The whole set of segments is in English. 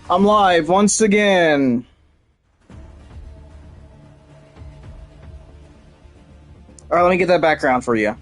I'm live once again. Alright, let me get that background for you.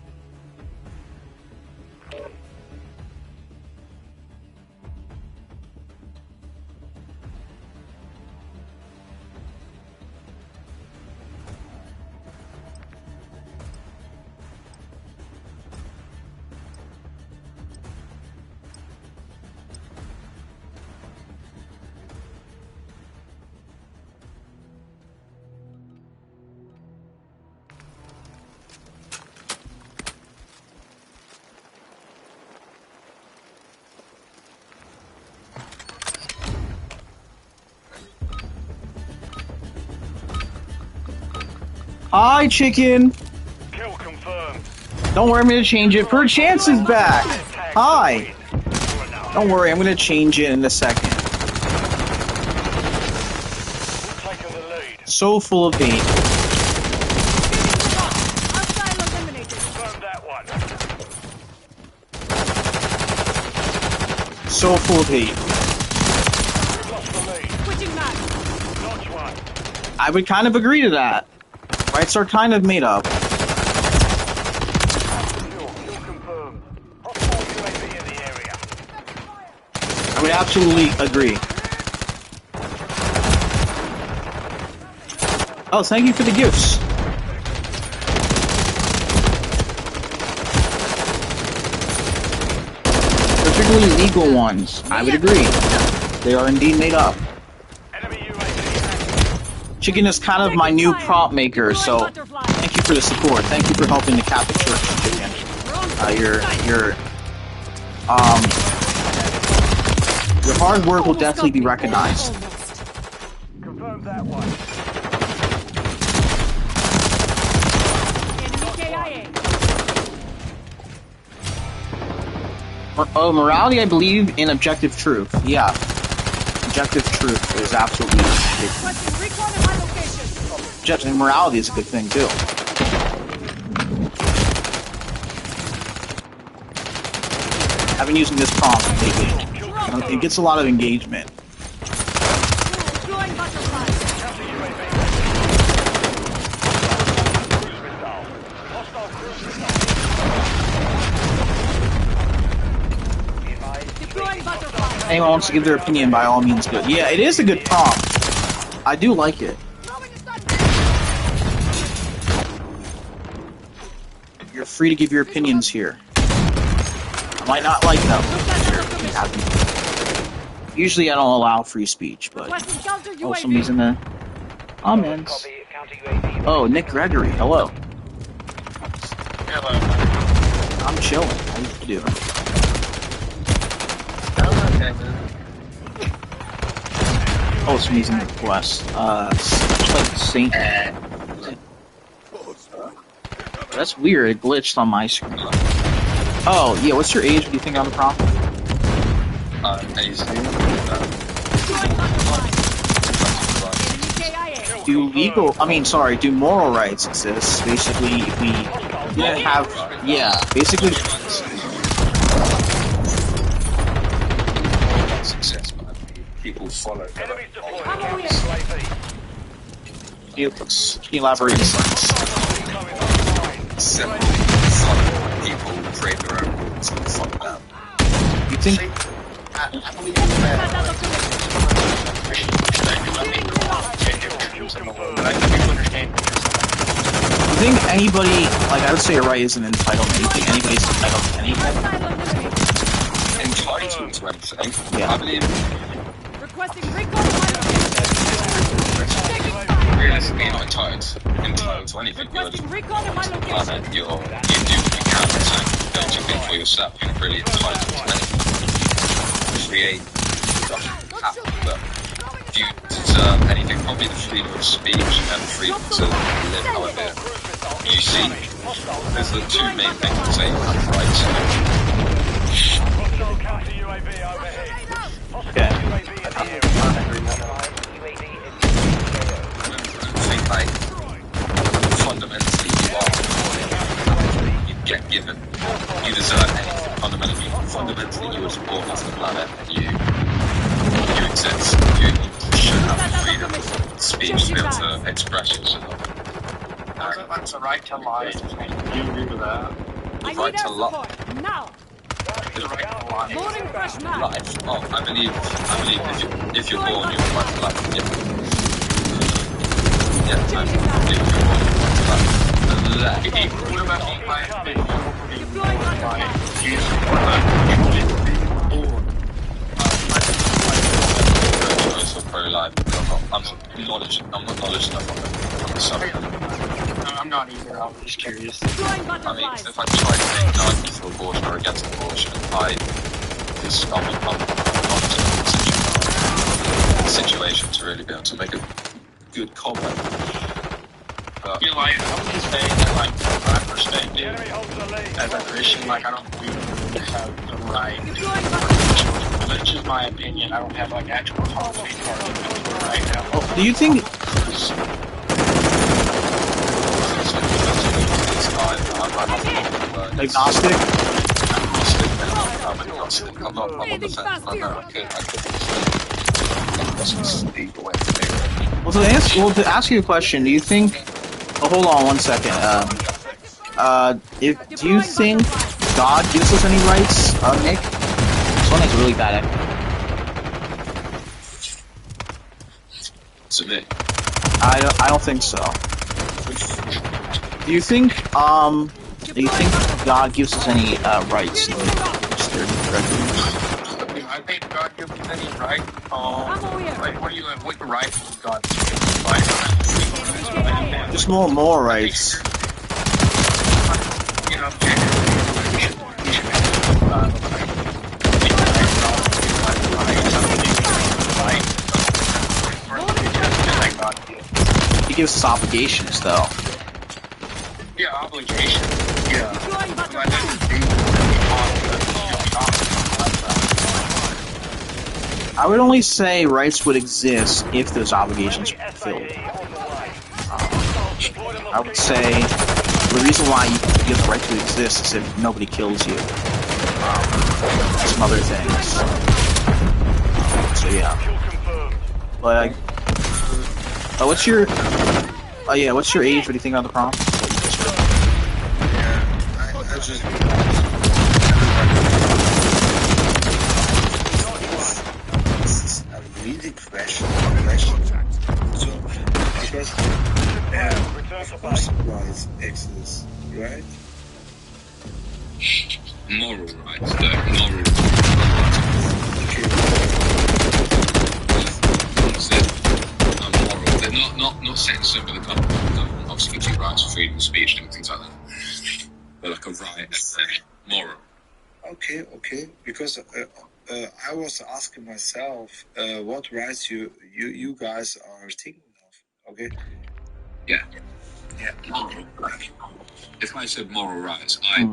Hi, chicken. Kill confirmed. Don't worry, I'm gonna change it. Per chance is back. Hi. Don't worry, I'm gonna change it in a second. Taking the lead. So full of hate. Confirm that one. So full of hate. We've lost the lead. Notch one. I would kind of agree to that. Rights are kind of made up. Kill confirmed. Hostile UAV in the area. I would absolutely agree. Oh, thank you for the gifts. Particularly legal ones. I would agree. They are indeed made up. Enemy UAV. Chicken is kind of my new prop maker, so thank you for the support. Thank you for helping to cap the church, Chicken. Your hard work will definitely be recognized. Confirm that one. Oh, morality, I believe in objective truth. Yeah. Objective truth is absolutely ridiculous. Objective morality is a good thing, too. I've been using this prompt lately. It gets a lot of engagement. Anyone wants to give their opinion, by all means, good. Yeah, it is a good prompt. I do like it. You're free to give your opinions here. I might not like them. Usually I don't allow free speech, but... Oh, somebody's in the comments. Oh, Nick Gregory, hello. Hello. I'm chilling. How you doing? Oh, somebody's in the quest. It's like Saint... That's weird, it glitched on my screen. Oh, yeah, what's your age? What do you think on the prompt? Do moral rights exist? Basically, if we have, basically... Success, but people follow. Enemies deployed. Counter UAV. Can you elaborate? Simple. People create their own rules and fuck them. You think? I believe You think anybody, like I would say a right isn't entitled to anything, anybody's entitled to anything? Entitled to anything? Yeah. I believe... Requesting recon. Realistically not entitled to anything. You're, you do what you can to don't you think for yourself you're really entitled to anything? Create stuff you have, but if you deserve anything, probably the freedom of speech and the freedom to live however you see. Those are the two main things to say you have rights. Okay. I think like fundamentally you get given, you deserve anything. Fundamentally you were born onto the planet and you exist. You should have the freedom of speech to be able to express yourself. That's a right to life. Do you agree with that? The right to life. Now. The right to life. Loading fresh mag. Life. Oh, I believe if you're born, you have the right to life. Yeah. Yeah, I believe if you're born, you have the right to life. What about the life being Deploying butterfly. do you support that? Pro-choice or pro-life. I'm not knowledge enough on the subject. I'm not either. I'm just curious. Deploying I mean, butterflies. if I try to take an argument for abortion or against abortion, I'm not in a situation to really be able to make a good comment. But, You know, like, I would just say that, like, from my perspective, as a Christian, like, I don't believe we have the right Deploying butterfly. But it's just my opinion. I don't have, like, actual concrete arguments right now. Oh, do you think? Agnostic? I'm not on the fence. Well, to ask you a question, do you think? Oh, hold on one second. Do you think God gives us any rights, Nick? This one is really bad. To me, I don't think so. Do you think God gives us any rights? I think God gives us any right. Like, what right does God give? Just more rights. You know, He gives us obligations, though. yeah, obligation. Yeah. I would only say rights would exist if those obligations were fulfilled. I would say the reason why you have the right to exist is if nobody kills you. Some other things. So yeah. But what's your? Oh yeah, what's your age? What do you think about the prompt? I just a really question. So, because of rights exist, right? moral rights, though. Moral rights. They're not set in stone by the government. Obviously, gives you rights for freedom of speech and things like that. But like a right, moral. Okay. Because I was asking myself what rights you guys are thinking of. Okay. Yeah. Moral. If I said moral rights, I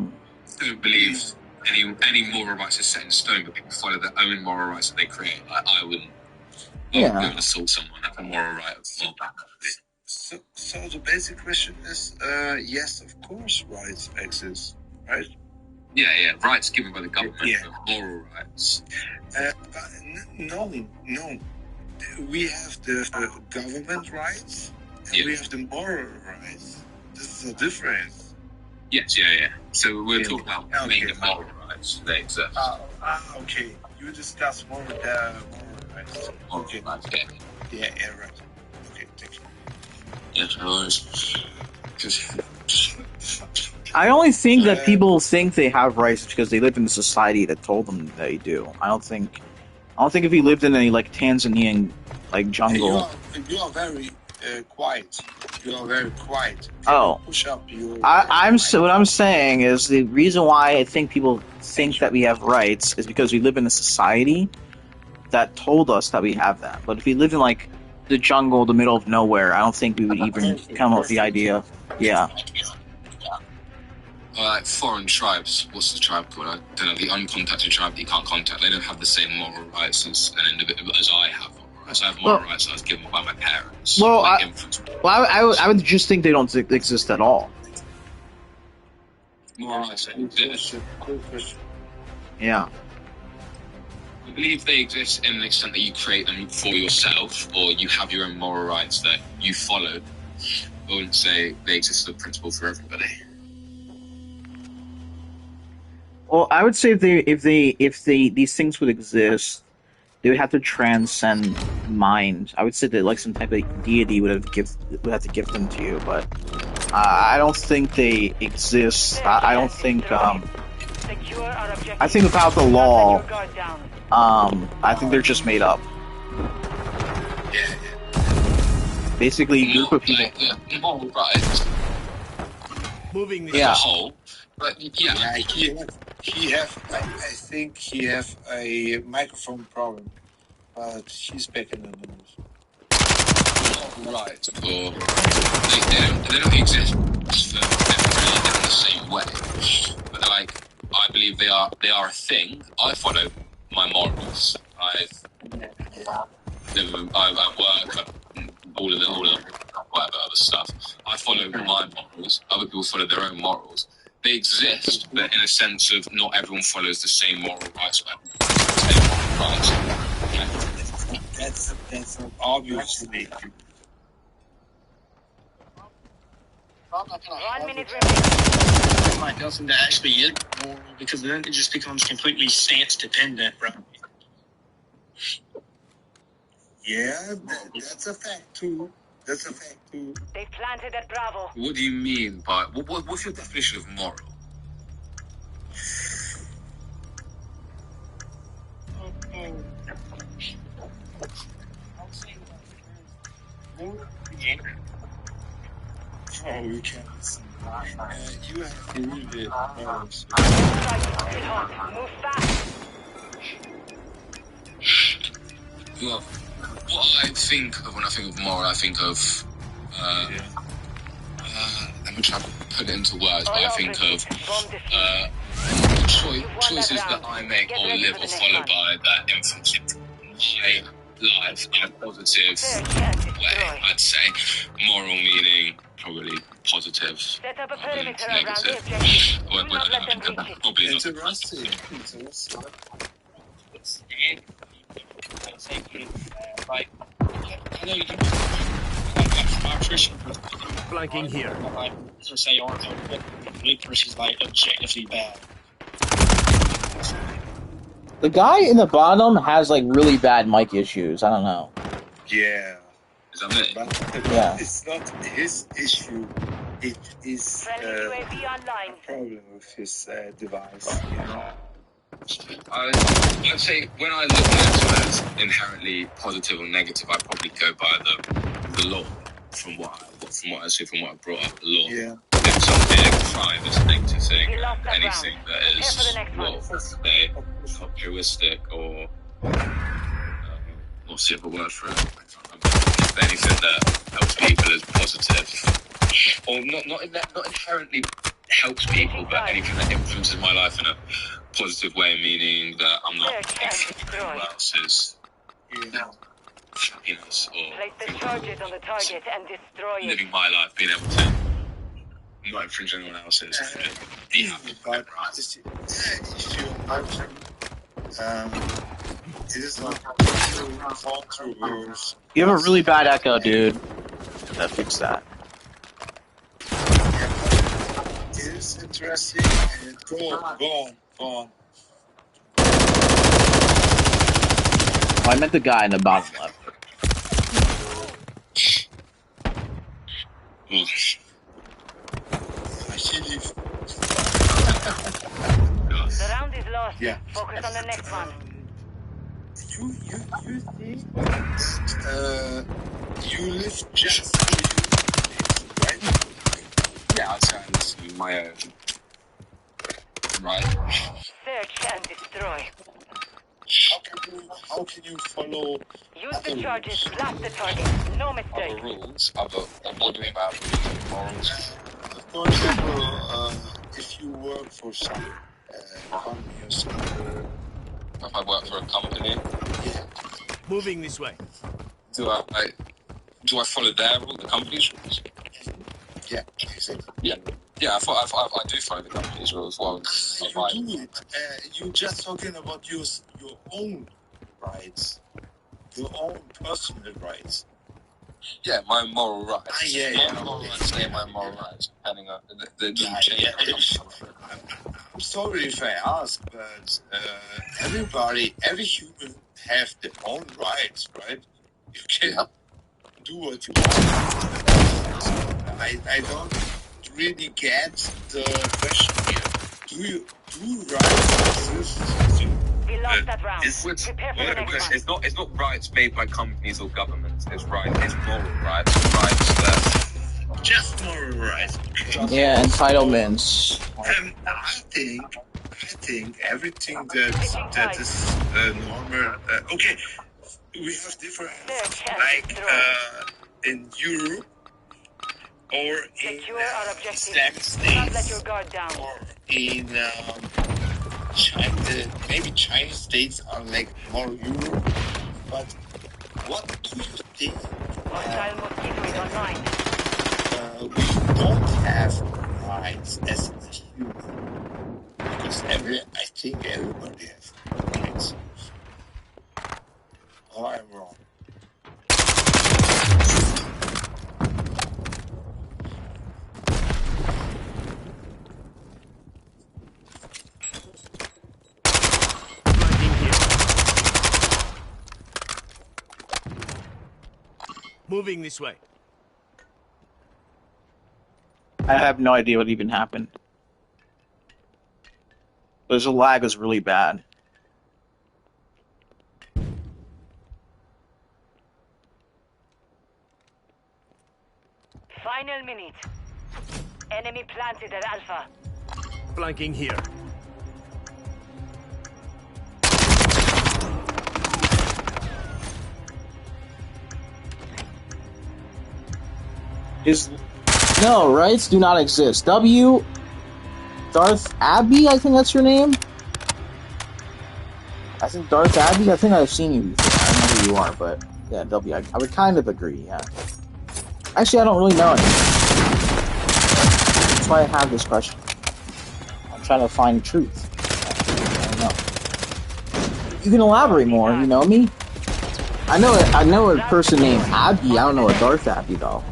don't believe any moral rights are set in stone, but people follow their own moral rights that they create. I wouldn't go and assault someone have a moral right of law. So the basic question is, yes, of course, rights exist, right? Yeah, rights given by the government, Yeah. but moral rights. No. We have the government rights, and we have the moral rights. This is a difference. Yes, yeah. So we're talking about mainly moral rights. They exist. Okay. You discuss moral rights. Moral Okay. rights, Yeah, right. Okay, thank you. Yes, no worries. I only think that people think they have rights because they live in a society that told them they do. I don't think if you lived in a like Tanzanian like jungle. You are very quiet. You are very quiet. Oh. Push up your. What I'm saying is the reason why I think people think that we have rights is because we live in a society that told us that we have them. But if we lived in like the jungle, the middle of nowhere, I don't think we would even come up with the idea. Yeah. Like foreign tribes, what's the tribe called? I don't know, the uncontacted tribe that you can't contact. They don't have the same moral rights as an individual as I have moral rights. I have moral rights that I was given by my parents. Well, I would just think they don't exist at all. Moral rights exist. Yeah. I believe they exist in the extent that you create them for yourself, or you have your own moral rights that you follow. I wouldn't say they exist as a principle for everybody. Well, I would say if these things would exist, they would have to transcend mind. I would say that like some type of deity would have to give them to you, but I don't think they exist. I don't think. I think without the law, I think they're just made up. Yeah. Basically, a group of people. Like, moral rights. Moving the whole. But yeah. I think he have a microphone problem, but he's back in the news. Right, or they don't exist necessarily in the same way. But like, I believe they are a thing. I follow my morals. I work, all of the whatever other stuff. I follow my morals. Other people follow their own morals. They exist, but in a sense of not everyone follows the same moral rights. That's obviously. 1 minute remaining. Like nothing to actually is moral, because then it just becomes completely stance dependent, right? Yeah, that's a fact too. They planted at Bravo. What do you mean by what's your definition of moral? Oh, you can't listen. You have to read it. Move fast. Well, what I think of when I think of moral, I think of let me try to put it into words, but I think of choices that I make or live or follow by that influence my life in a positive way. I'd say moral meaning probably positive. Set up a perimeter around the Negative. objective. Well, Do not let them reach it. probably not. Interesting. Like, I know you can like our Christian flanking here. like to say aren't versus like objectively bad. The guy in the bottom has like really bad mic issues. I don't know. Yeah. Is that it? But Yeah. it's not his issue. It is Friendly UAV a online. problem with his device. You know? I'd say when I look at it as inherently positive or negative, I probably go by the law from what I see, from what I brought up. The law. Yeah. If something crime is a negative thing, We lost that anything round. that Prepare for the is next one. altruistic or what's the other word for it? I can't remember. Anything that helps people is positive, or not inherently helps people, but anything that influences my life in a positive way, meaning that I'm not influencing anyone else's happiness or Place the charges on the target and destroy it. living my life, being able to not infringe anyone else's. Be happy, But right? this issue it is not controversial. You have a really bad echo, dude. That fix that. It is interesting. And go on. Oh, I meant the guy in the bottom left. The round is lost. Yeah. Focus on the next one. You think you live just for you. yeah, I'd say I listen to my own. Right. Search and destroy. How can you follow Use other the charges, rules? blast the target. No Other mistake. rules, what do we about morals? For example, if you work for some company or something, If I work for a company, yeah, Moving this way. do I follow their rule, the company's rules? yeah, exactly. Yeah. Yeah, I do follow the company's rules. Well, You do it. You're just talking about your own rights, your own personal rights. yeah, my moral rights. Yeah. My moral rights stay my moral rights, depending on the change. I'm sorry if I ask, but every human have their own rights, right? You can do what you want. I don't really get the question here. Do rights exist? We lost that round. It's Prepare for the next one. it's not rights made by companies or governments. It's moral rights. Rights that Just moral rights. Okay. Yeah, entitlements. I think everything that is normal. Okay, we have different, like in Europe or in Secure our objective. Islamic Do not let states your guard down. or in China. Maybe Chinese states are like more Europe. But what do you think? Hostile mosquito is online. We don't have rights as a human because I think everybody has rights. Oh, I'm wrong. Flanking here. Moving this way. I have no idea what even happened. There's a lag is really bad. Final minute. Enemy planted at Alpha. Flanking here. No, rights do not exist. Darth Abbey, I think that's your name? I think Darth Abbey, I think I've seen you before. I don't know who you are, but yeah, W, I would kind of agree, yeah. Actually, I don't really know anything. That's why I have this question. I'm trying to find truth. I don't know. You can elaborate more, you know me? I know a person named Abbey, I don't know a Darth Abbey, though.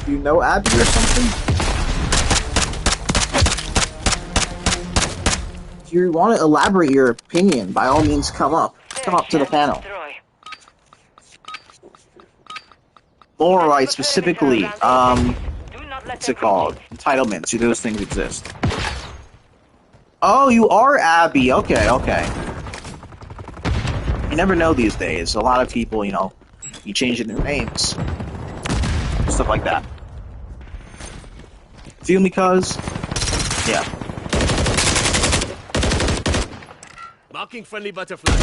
Do you know Abby or something? If you want to elaborate your opinion, by all means come up to the panel. Moral rights specifically, what's it called? Entitlements, do those things exist? Oh, you are Abby, okay. You never know these days. A lot of people, you changing their names. Stuff like that. Feel me, cuz? Yeah. Marking friendly butterfly.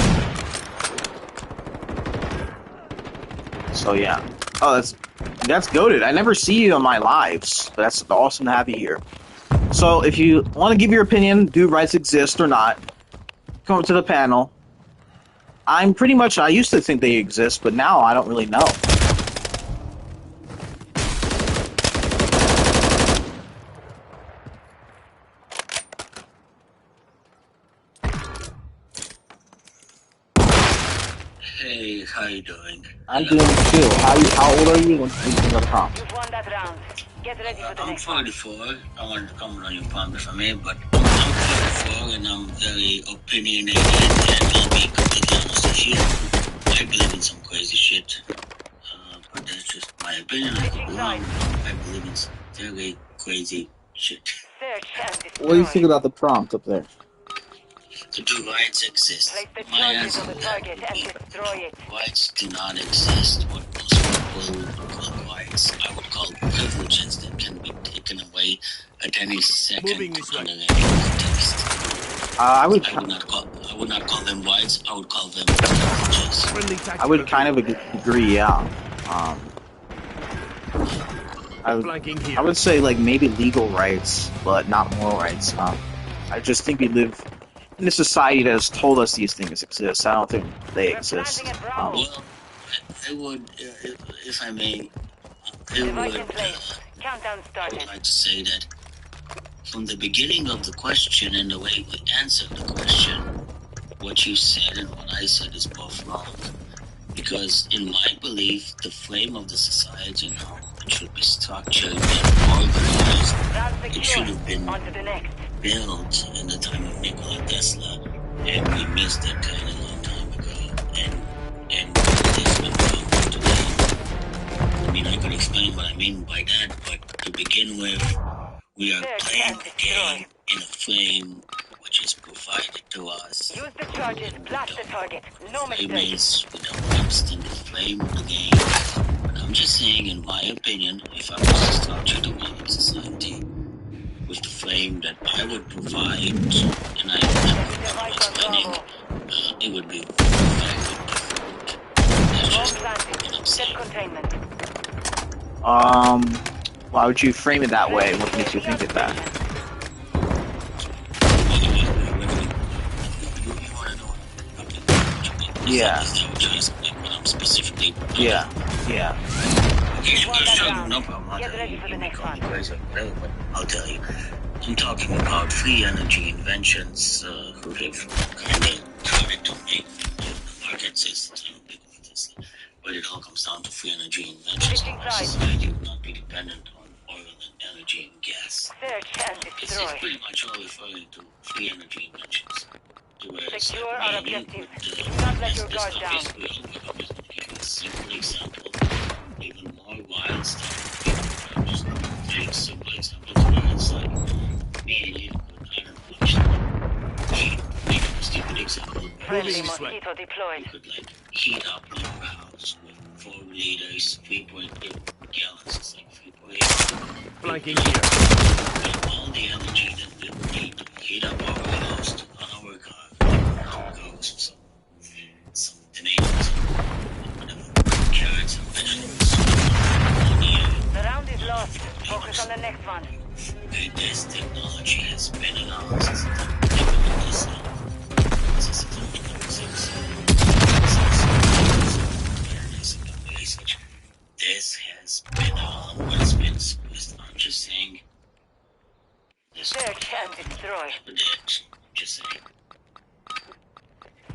So yeah. Oh, that's goated. I never see you on my lives, but that's awesome to have you here. So if you want to give your opinion, do rights exist or not, come up to the panel. I used to think they exist, but now I don't really know. Hey, how you doing? I'm doing chill. How old are you? What's the prompt? You've won that round. Get ready for the I'm next one. 44. I want to come on your palm for me, but I'm 44 and I'm very opinionated and I'll be completely honest with you. I believe in some crazy shit, but that's just my opinion. I could be wrong. I believe in some very crazy shit. Search and destroy. What do you think about the prompt up there? Do rights exist? Place the My charges answer on the to that target would and be destroy it. rights do not exist. What most people call rights. privileges that can be taken away at any second Moving this way. under any context. I would I would not call them rights. I would call them privileges. Friendly I tactical would kind of agree, yeah. flanking here. I would say like maybe legal rights, but not moral rights. I just think we live in a society that has told us these things exist. I don't think they exist. Well, I would, if I may, Device in place. Countdown I would started. like to say that from the beginning of the question and the way we answered the question, what you said and what I said is both wrong. Because in my belief, the frame of the society and how it should be structured and organized, Round it should secure. have been On to the next. built in the time of Nikola Tesla, and we missed that kind of long time ago. And it's been wrong today. I mean, I could explain what I mean by that, but to begin with, we are playing the game in a frame which is provided to us. Use the charges. Blast the target. No Frame mistake. is we don't understand the frame of the game. But I'm just saying, in my opinion, if I was to structure the world society with the frame that I would provide, and I don't know what I'm explaining, it would be very different. That's Bomb just planted. what I'm Set saying. containment. Why would you frame it that way? What makes you think of that? Yeah. Specifically. Yeah. Yeah. Okay, One that sure, round. no problem. I'll Get tell ready you. for You the may next call me one. crazy or whatever, but I'll tell you. I'm talking about free energy inventions who have kind of tried to make the market system big of this. But it all comes down to free energy inventions. Switching Our sides. society would not be dependent on oil and energy and gas. Search and It's destroy. pretty much all referring to free energy inventions. Whereas, Secure like, our me, objective. would, Do not let as your guard down. obviously, I'm just going to give you a simple example. Even more wild stuff. I'm just going to take a simple example where it's like me and you could, I don't know, just make a stupid example. Friendly this way. mosquito deployed. You could like heat up your house with 4 liters, 3.8 gallons. It's like 3.8. Flanking here. And all the energy that we would need to heat up our house to run our car goes for some tomatoes, whatever, carrots and vegetables. The round is lost. Focus on the next one. This technology has been around since the This has been on what's been suppressed. I'm just saying. Search and destroy. Just saying.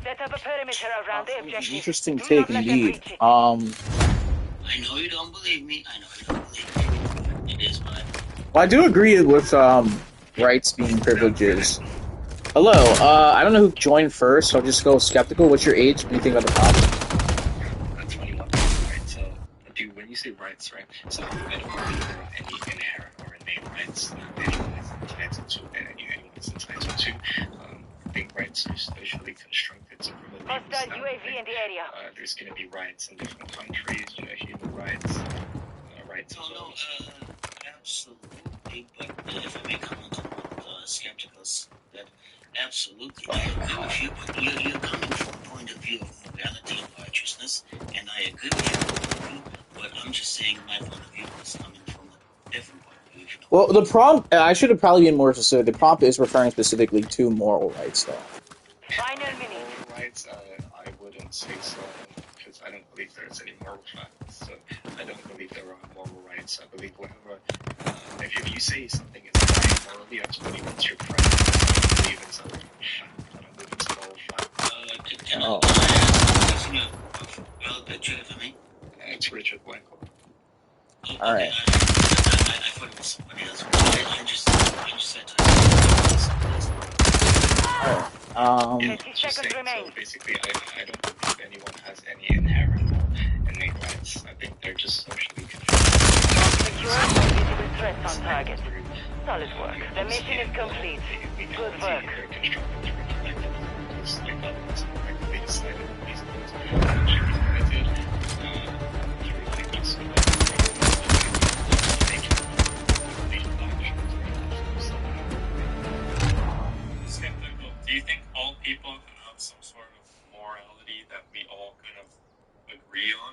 Set up a perimeter around the objective. Interesting Do take not let them indeed. reach it. I know you don't believe me. It is what I Well, I do agree with rights being privileges. Hello, I don't know who joined first, so I'll just go skeptical. What's your age? What do you think about the problem? I'm 21, right? So, dude, when you say rights, right? So, I don't believe there are any inherent or innate rights that anyone is entitled to. I think rights are socially constructed to promote people's Hostile UAV in the area. There's going to be rights in different countries, human rights, rights as well. Absolutely, but if I may comment on what skepticals that absolutely I agree with you, but you're coming from a point of view of morality and righteousness, and I agree with your point of view, but I'm just saying my point of view is coming from a different point of view. Well, the prompt, I should have probably been more specific. The prompt is referring specifically to moral rights, though. Final minute. Moral rights, I wouldn't say so, because I don't believe there's any moral rights. So I don't believe there are moral rights. I believe whatever, if you say something is right morally, I just believe it's your preference. I don't believe it's a fact. I don't believe it's a moral fact. Can I see your profile picture for me? It's Richard Blanco. All right. I thought it was somebody else. I just said to All right. 50 seconds remain. So basically, I don't believe anyone has any inherent or innate rights. I think they're just socially constructed. Secure and visible threats on target. Solid work. The mission is complete. Good work. They're constructed to reflect just like others. Like they decided these things should be limited. They people have some sort of morality that we all kind of agree on?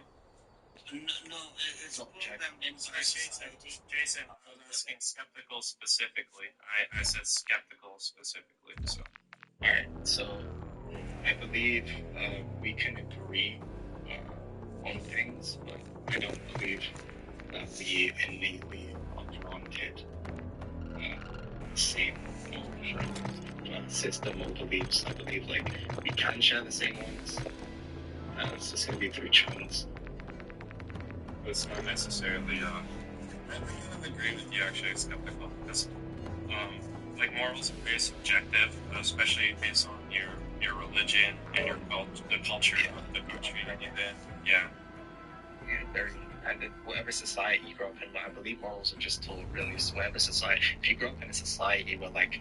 No, it's a program in society. Jason, I was asking skeptical specifically. I said skeptical specifically, so. Alright, so I believe we can agree on things, but I don't believe that we innately are drawn the same system or beliefs. I believe like we can share the same ones. It's just gonna be through chance. It's not necessarily. I kind of agree with you. Actually, it's skeptical because, like morals are very subjective, especially based on your religion and your the culture of the country that you live. Yeah. Very independent. Whatever society you grow up in, I believe morals are just total really. Whatever society, if you grow up in a society where like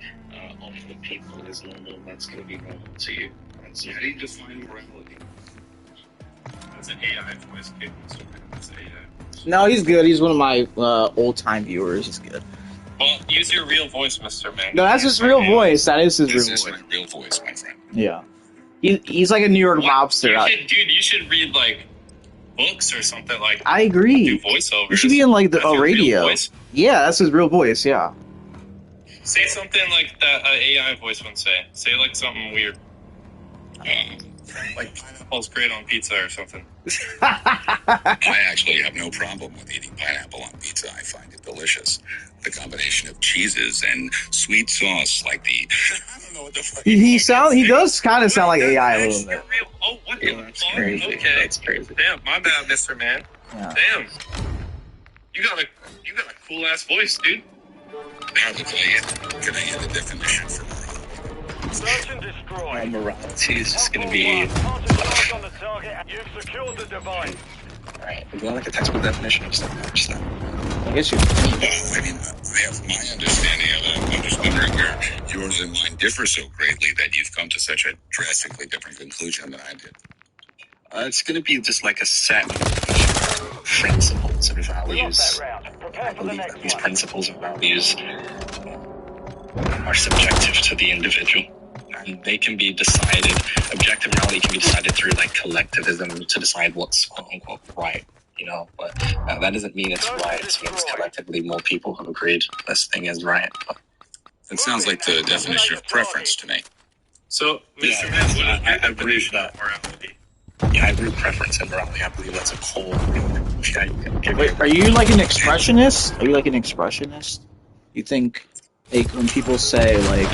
all the people is normal, that's gonna be normal to you. And so how do you define morality? That's an AI voice, kid. That's AI. No, he's good. He's one of my old-time viewers. He's good. Well, use your real voice, Mr. Man. No, that's his real voice. That is his real This is voice. my real voice, my friend. Yeah. He's like a New York mobster. Dude, you should read, like, books or something like I agree. do voiceovers. You should be in, like, That's a your real radio. voice? Yeah, that's his real voice, yeah. Say something like that AI voice would say. Say, like, something weird. Like, pineapple's great on pizza or something. I actually have no problem with eating pineapple on pizza. I find it delicious. The combination of cheeses and sweet sauce, like the I don't know what the fuck. He does kind of sound like AI a little bit. Oh, what the That's fuck? crazy. Okay. That's crazy. Damn, my bad, Mr. Man. Yeah. Damn. You got a cool ass voice, dude. Now to tell you, can I get a definition for morality? Search and destroy. Morality is just gonna be. Plant a charge on the target and you've secured the device. Alright, is that like a textbook definition of something? Just that. I guess you. Well, I mean, I have my understanding of it. I'm just wondering where yours and mine differ so greatly that you've come to such a drastically different conclusion than I did. It's gonna be just like a set of principles and We lost values. that round. I Prepare for the believe that next these one. principles and values are subjective to the individual. And they can be decided, objective morality can be decided through like collectivism to decide what's quote unquote right, you know, but that doesn't mean it's right. It means collectively more people have agreed this thing is right. But, It sounds like the definition of preference to me. so, Mr. Man, I agree with that. Morality. Yeah, I agree with preference and morality. I believe that's a core. Yeah, you can give Wait, are you like an expressionist? Are you like an expressionist? You think like when people say like,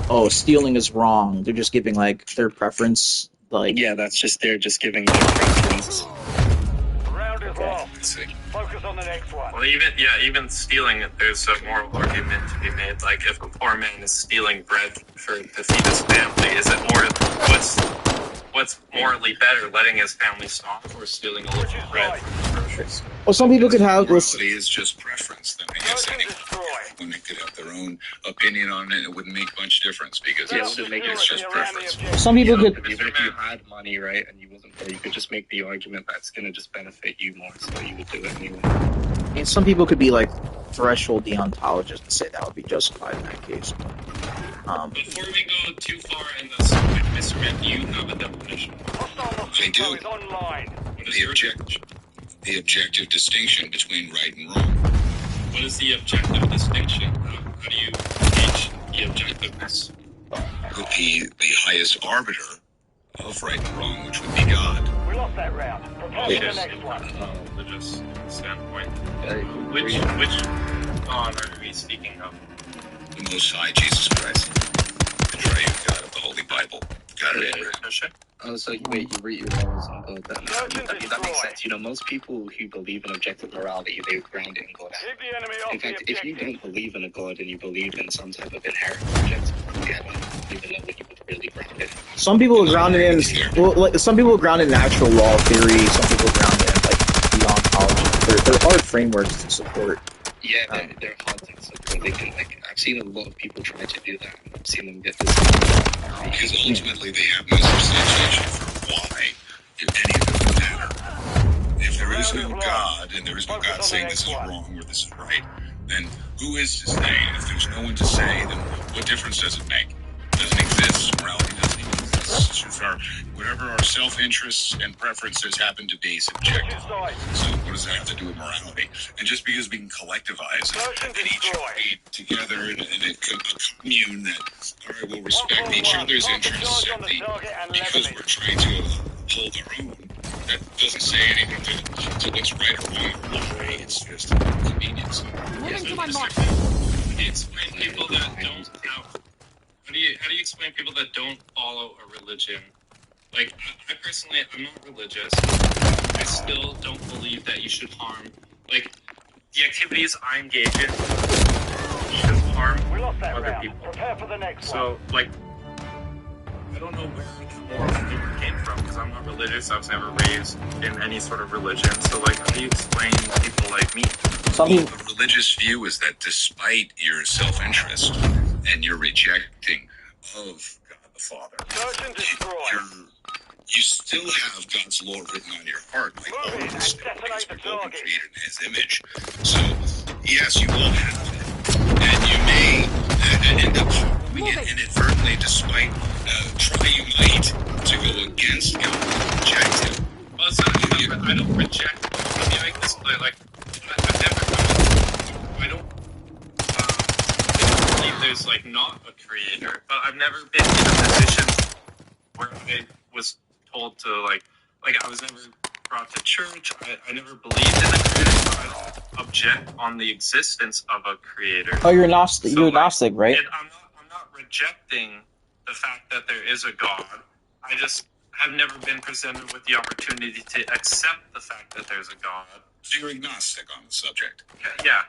"Oh, stealing is wrong," they're just giving like their preference, like Yeah, that's just they're just giving their preference. Round is lost. Let's see. Focus on the next one. Well, even stealing, there's a moral argument to be made. Like, if a poor man is stealing bread to feed his family, is it more what's morally better, letting his family starve or stealing a little bread from groceries? well, some people could have. Morality is just preference. Then I guess Search and anyone destroy. could have their own opinion on it. It wouldn't make much difference because Yeah, it's, it would make it's just preference. Some people could. Even if you had money, right, and you wasn't there, you could just make the argument that's going to just benefit you more, so you would do it anyway. And some people could be like threshold deontologists and say that would be justified in that case. Before we go too far in the subject, Mr. Man, do you have a definition? Hostile mosquito is online. What is your definition? The objective distinction between right and wrong. What is the objective distinction? How do you gauge the objectiveness? The highest arbiter of right and wrong, which would be God. We lost that round. Prepare for the next one. Religious standpoint. Which God are we speaking of? The Most High, Jesus Christ. The triune God of the Holy Bible. God of Abraham. Oh, so wait, you read your morals on God then? That makes sense. You know, most people who believe in objective morality, they ground it in God. Keep the enemy off In the fact, if you objective. don't believe in a God and you believe in some type of inherent objective, you don't even know what you would really ground it. Some people would ground it in. Well, like some people would ground it in natural law theory. Some people ground it in like deontology. They're hard frameworks to support. Yeah, they're hard to support. They can, like, I've seen a lot of people try to do that, and I've seen them get this. Because ultimately they have no substantiation for why any of it would matter. If there is no God, and there is no God saying this is wrong or this is right, then who is to say? And if there's no one to say, then what difference does it make? It doesn't exist. Morality doesn't even whatever our self-interests and preferences happen to be subjective. So what does that have to do with morality? And just because we can collectivize and each agree together in a commune that, all right, we'll respect each other's interests because we're trying to uphold our own, that doesn't say anything to what's right or wrong or why. It's just convenience. Moving to my mark. How do you explain people that don't have? How do you explain people that don't follow a religion? Like, I personally, I'm not religious. I still don't believe that you should harm. Like, the activities I engage in should harm other people. Prepare for the next So, like, I don't know where the moral framework came from because I'm not religious. I was never raised in any sort of religion. So, like, how do you explain people like me? The religious view is that despite your self-interest and your rejecting of God the Father, Search and destroy. you still have God's law written on your heart, like all of us, because we've all been created in His image. So, yes, you will have it, and you may end up following it inadvertently, despite try you might to go against God and reject Him. Well, it's not I don't reject. Let me make this clear. Like, I don't believe there's like not a creator, but I've never been in a position where I was told to like I was never brought to church. I never believed in a creator, but I object on the existence of a creator. Oh, you're Gnostic. So, You're Gnostic, right? I'm not rejecting the fact that there is a God. I just have never been presented with the opportunity to accept the fact that there's a God. So you're agnostic on the subject. Yeah.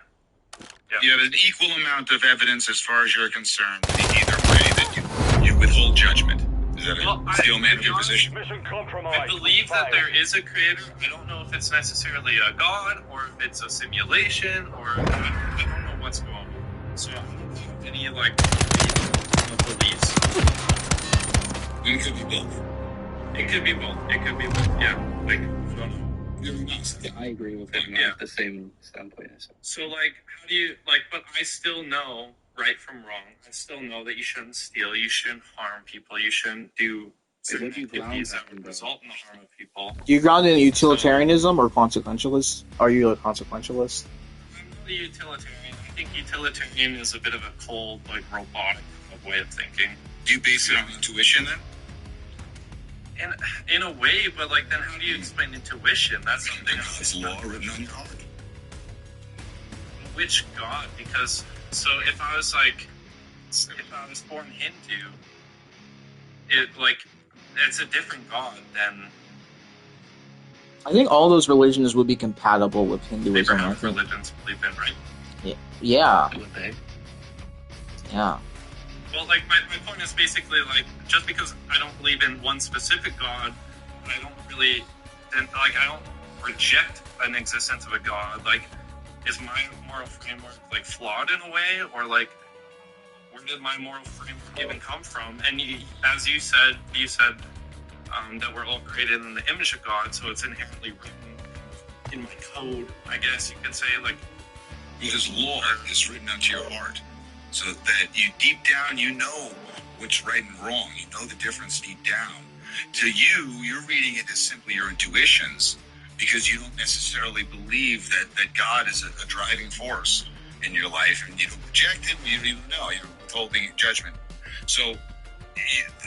You have an equal amount of evidence as far as you're concerned, either way, that you withhold judgment. Is that a statement of your position? Mission compromised. I believe that there is a creator. I don't know if it's necessarily a god or if it's a simulation or I don't know what's going on. So I don't have any beliefs. It could be both. It could be both. It could be both. Yeah. Like I don't know. You're agnostic. I agree with him. Yeah. The same standpoint. So like, how do you like? But I still know right from wrong. I still know that you shouldn't steal. You shouldn't harm people. You shouldn't do certain activities that would result in the harm of people. Do you ground in utilitarianism or consequentialist? Are you a consequentialist? I'm not a utilitarian. I think utilitarian is a bit of a cold, like robotic way of thinking. Do you base it on intuition then? In a way, but like, then how do you explain intuition? That's something. God's law written on your heart. Which God? Because so if I was born Hindu, it's a different God than. I think all those religions would be compatible with Hinduism. Abrahamic religions believe in, right? Yeah. Would they? Yeah. Well, like, my point is basically, like, just because I don't believe in one specific God, I don't reject an existence of a God. Like, is my moral framework, like, flawed in a way? Or, like, where did my moral framework even come from? And as you said that we're all created in the image of God, so it's inherently written in my code, I guess you could say, like... His law is written onto your heart. So that you deep down, you know what's right and wrong. You know the difference deep down. To you, you're reading it as simply your intuitions because you don't necessarily believe that God is a driving force in your life, and you don't reject him. You don't even know. You're withholding judgment. So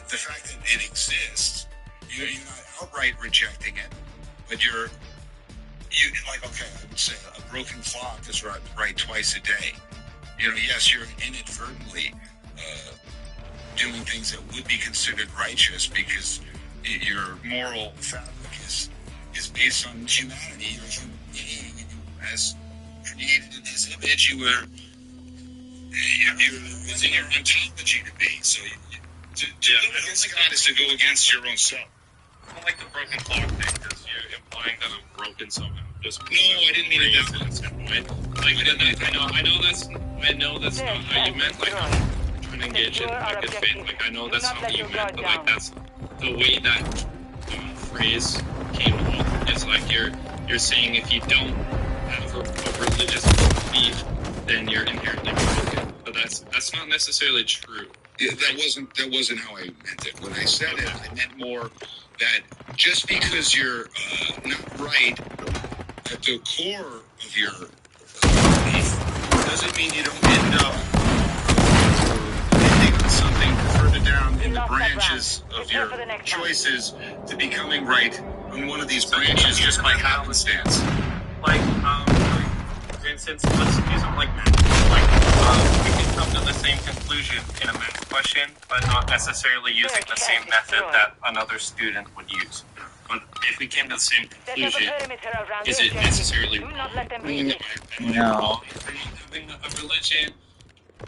the fact that it exists, you're not outright rejecting it, but you like, okay, I would say a broken clock is right twice a day. You know, yes, you're inadvertently doing things that would be considered righteous because your moral fabric is based on humanity. You're a human being, as created in His image, you're within your ontology to be. So to go against God is to go against your own self. I don't like the broken clock thing because you're implying that I'm broken somehow. No, I didn't mean it that way. I know that's not how you meant. Like, I'm trying to engage in good faith. Like, I know that's not what you meant, but like that's the way that phrase came off. Is like you're saying if you don't have a religious belief, then you're inherently broken. But that's not necessarily true. That wasn't how I meant it. When I said it, I meant more that just because you're not right at the core of your belief doesn't mean you don't end up ending on something further down in the branches of your choices to becoming right on one of these branches just by happenstance. Like, for instance, let's use something like math. Like, we can come to the same conclusion in a math question, but not necessarily using the same method that another student would use. But if we came to the same conclusion, is it necessarily wrong? No. Having a religion?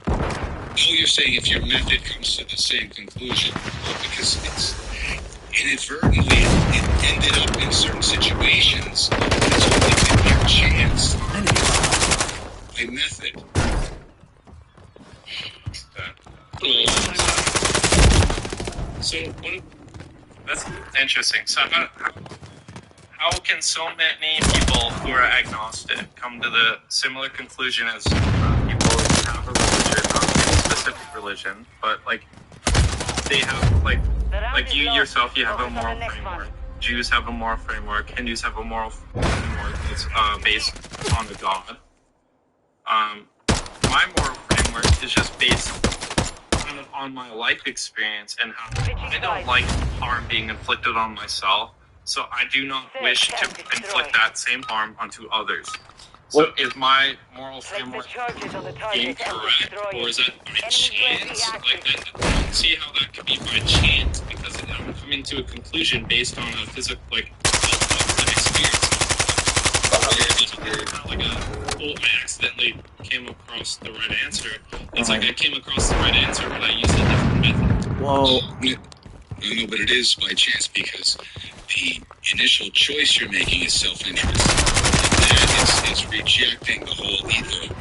Oh, you're saying if your method comes to the same conclusion, because it's inadvertently it ended up in certain situations. It's only been your chance. A method. So that's interesting. So how can so many people who are agnostic come to the similar conclusion as people who have a religion, not a specific religion, but like they have like you yourself, you have a moral framework. Jews have a moral framework. Hindus have a moral framework that's based on a god. My moral framework is just based on my life experience and how I don't like harm being inflicted on myself, so I do not wish to inflict that same harm onto others. So is my moral framework incorrect, or is that by chance? Like, I don't see how that could be by chance, because I'm coming to a conclusion based on a physical, like, an experience. I accidentally came across the right answer. It's like I came across the right answer, but I used a different method. Whoa. No, but it is by chance because the initial choice you're making is self-interest. That is rejecting the whole ether of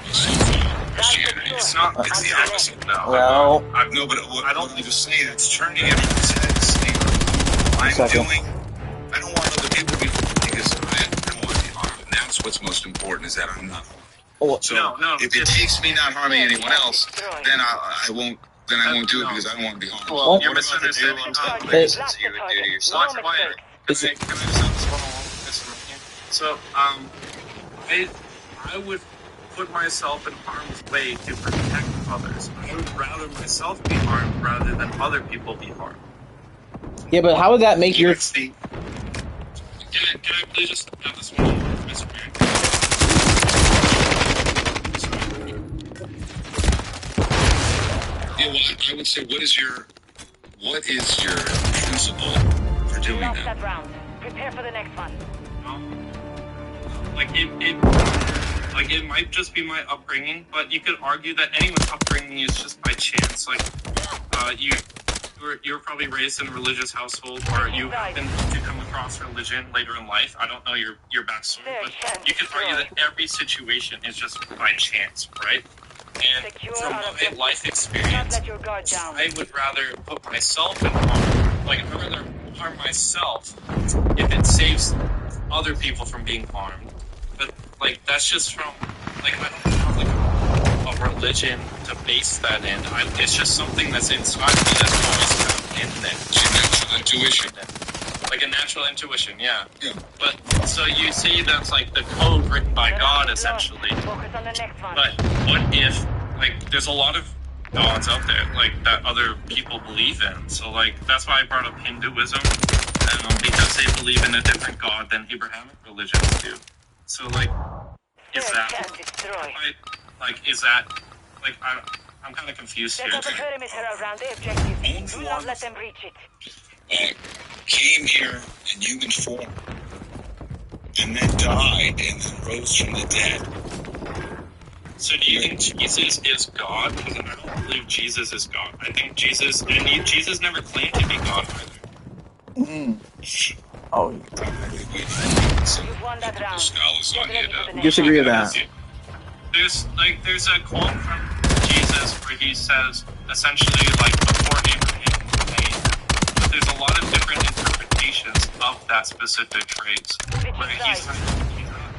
Christianity. It's not. It's the opposite, though. Well, No, but I don't just say that's turning everyone's heads. I don't want other people to be harmed because I don't want to be harmed. And that's what's most important, is that I'm not harmed. So if it takes me not harming anyone else, then I won't. Then I won't do it because I don't want to be harmed. Well, you're misunderstanding. Hey. Can I just have this one along? So, I would put myself in harm's way to protect others. I would rather myself be harmed rather than other people be harmed. Yeah, but how would that make your... Can I please just have this one along, Mr. Mayor? Yeah, well, I would say, what is your principle for doing that? Round. Prepare for the next one. It might just be my upbringing, but you could argue that anyone's upbringing is just by chance. Like, you were probably raised in a religious household, or you happen to come across religion later in life. I don't know your backstory, but you could argue that every situation is just by chance, right? And from my life experience, I would rather put myself in harm. Like, I'd rather harm myself if it saves other people from being harmed. But, like, that's just from, like, I don't have, like, a religion to base that in. It's just something that's inside me that's always kind of in there. It's a natural intuition. Like a natural intuition, yeah. But, so you see that's, like, the code written by God, essentially. But what if, like, there's a lot of gods out there, like, that other people believe in. So, like, that's why I brought up Hinduism, because they believe in a different God than Abrahamic religions do. So, like, is that, I'm kind of confused here. Came here in human form, and then died, and then rose from the dead. So do you think Jesus is God? Because I don't believe Jesus is God. I think Jesus never claimed to be God either. Oh. You've won that round. Disagree with that. There's a quote from Jesus where he says, essentially, like, before Abraham came. But there's a lot of different interpretations of that specific phrase. Where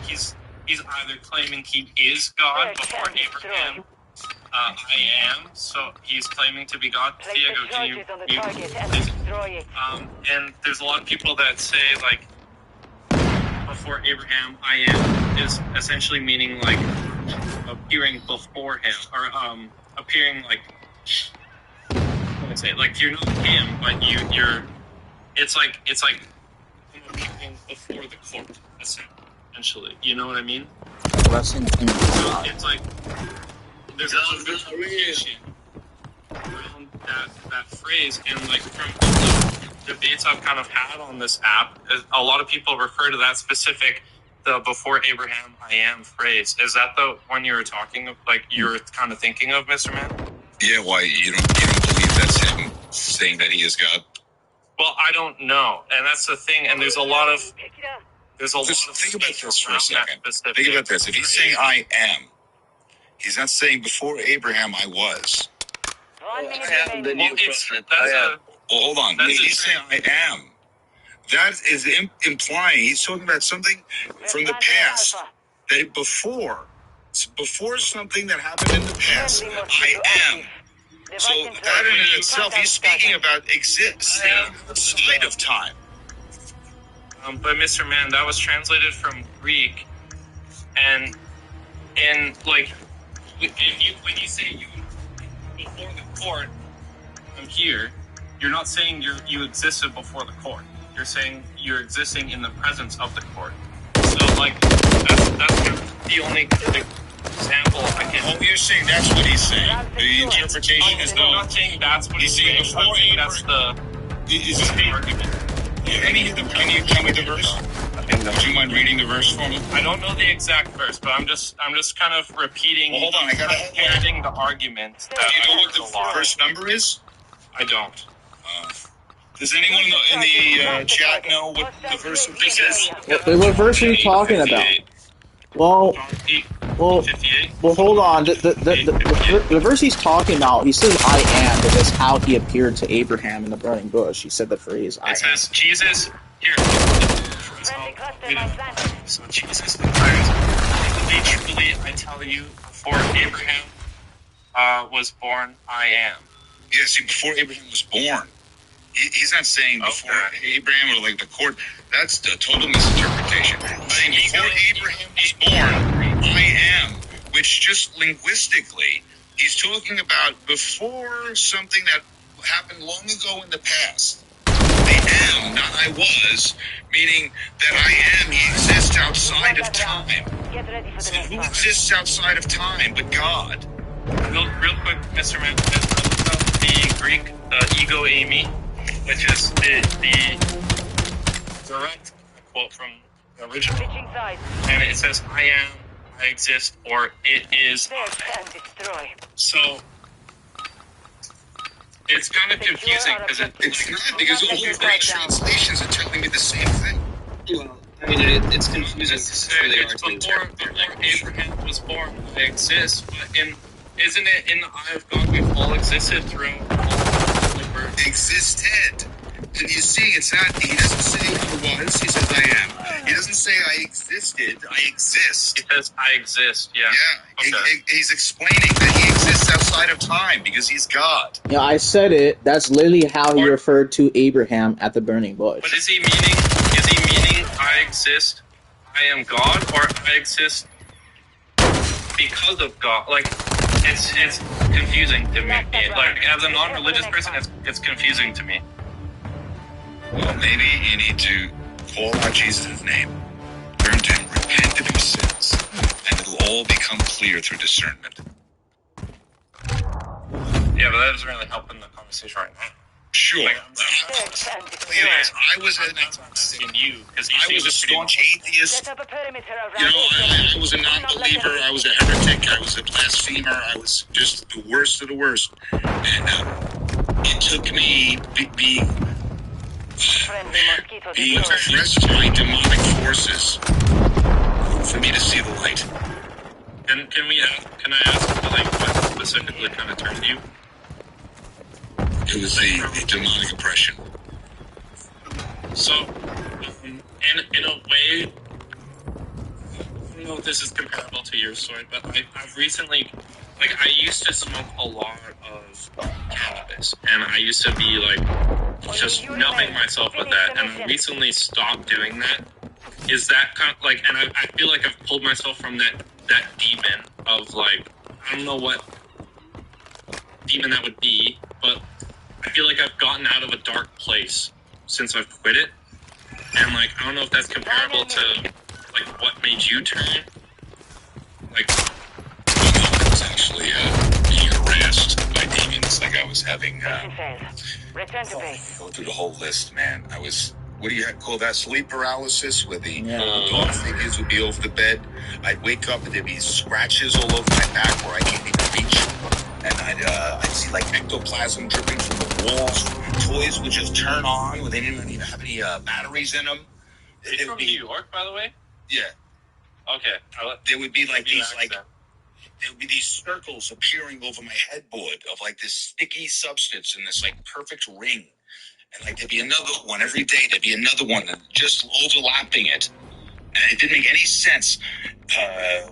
he's either claiming he is God before Abraham I am, so he's claiming to be God. Place Diego, the can you charges on the mute? target and destroy it. And there's a lot of people that say, like, before Abraham, I am, is essentially meaning, like, appearing before him, or, appearing, like, what would I say, like, you're not him, but you're, it's like, appearing before the court, essentially, you know what I mean? Well, that's in So it's like, there's a lot of confusion around that phrase, and like from the debates I've kind of had on this app, a lot of people refer to that specific, the before Abraham I am phrase. Is that the one you were talking of, like you're kind of thinking of, Mr. Man? Yeah, why you don't believe that's him saying that he is God? Well, I don't know, and that's the thing. And there's a lot of Think about this for a second. Specific Think about this. If he's saying phrase. I am, he's not saying before Abraham I was. 1 minute I am the remaining. new Well, prophet. that's I am. Well, hold on. That's He's saying I am. That is implying he's talking about something from the past that before something that happened in the past. I am. So that in and itself, he's speaking about existing outside of time. But Mr. Man, that was translated from Greek, and like, when you say you before the court, I'm here. You're not saying you existed before the court. You're saying you're existing in the presence of the court. So like that's kind of the only example I can. Oh, you're saying that's what he's saying. The interpretation is I'm not saying that's what he's saying. I'm saying that's the argument. Can you tell me the verse? Would you mind reading the verse for me? I don't know the exact verse, but I'm just kind of repeating. Well, hold on, I gotta parroting the argument. Do you know what the verse number is? I don't. Does anyone in the chat know what the verse of this is? What verse are you talking about? Well, 58. well, hold on. The verse he's talking about, he says I am, but that's how he appeared to Abraham in the burning bush. He said the phrase I am. It says Jesus here. So Jesus declares, truly, I tell you, before Abraham was born, I am. Yeah, see, before Abraham was born. He's not saying before Abraham or like the court. That's the total misinterpretation. He's saying before Abraham was born, I am, which just linguistically, he's talking about before something that happened long ago in the past. I am, not I was, meaning that I am, he exists outside of time. So who exists outside of time but God? Real quick, Mr. Man, the Greek ego eimi, which is the direct quote from the original. And it says, I am, I exist, or it is I. So, it's kind of confusing because It's not, because all the Greek translations are telling me the same thing. Well, I mean, it's confusing. It's before Abraham was born, I exist, but isn't it in the eye of God we've all existed throughout the birth? Existed. And you see, it's not, he doesn't say I was, he says I am. He doesn't say I existed, I exist. He says I exist, yeah. Yeah, Okay. he's explaining that he exists outside of time because he's God. Yeah, I said it. That's literally how he referred to Abraham at the burning bush. But is he meaning I exist, I am God, or I exist because of God? Like, it's confusing to me. Like, as a non-religious person, it's confusing to me. Well, maybe you need to call out Jesus' name, turn to him, repent of your sins, and it'll all become clear through discernment. Yeah, but that doesn't really help in the conversation right now. Sure. Like, I was a staunch atheist. I was a non-believer. I was a heretic. I was a blasphemer. I was just the worst of the worst. And it took me being oppressed by demonic forces for me to see the light. And can I ask, like, what specifically kind of turned you? It was the demonic oppression. So, in a way, I don't know if this is comparable to your story, but I've recently like, I used to smoke a lot of cannabis, and I used to be, like, just numbing myself with that, and I recently stopped doing that. Is that kind of, like, and I feel like I've pulled myself from that demon of, like, I don't know what demon that would be, but I feel like I've gotten out of a dark place since I've quit it, and, like, I don't know if that's comparable to, like, what made you turn, like, I was actually being harassed by demons. Like I was having. Mission failed. Return to base. Go through the whole list, man. I was. What do you call that? Sleep paralysis, where the dog figures would be over the bed. I'd wake up and there'd be scratches all over my back where I can't even reach. And I'd see like ectoplasm dripping from the walls. Toys would just turn on when they didn't even have any batteries in them. are you from New York, by the way? Yeah. Okay. There would be like these accent. there would be these circles appearing over my headboard of like this sticky substance in this like perfect ring. And like there'd be another one every day, there'd be another one and just overlapping it. And it didn't make any sense.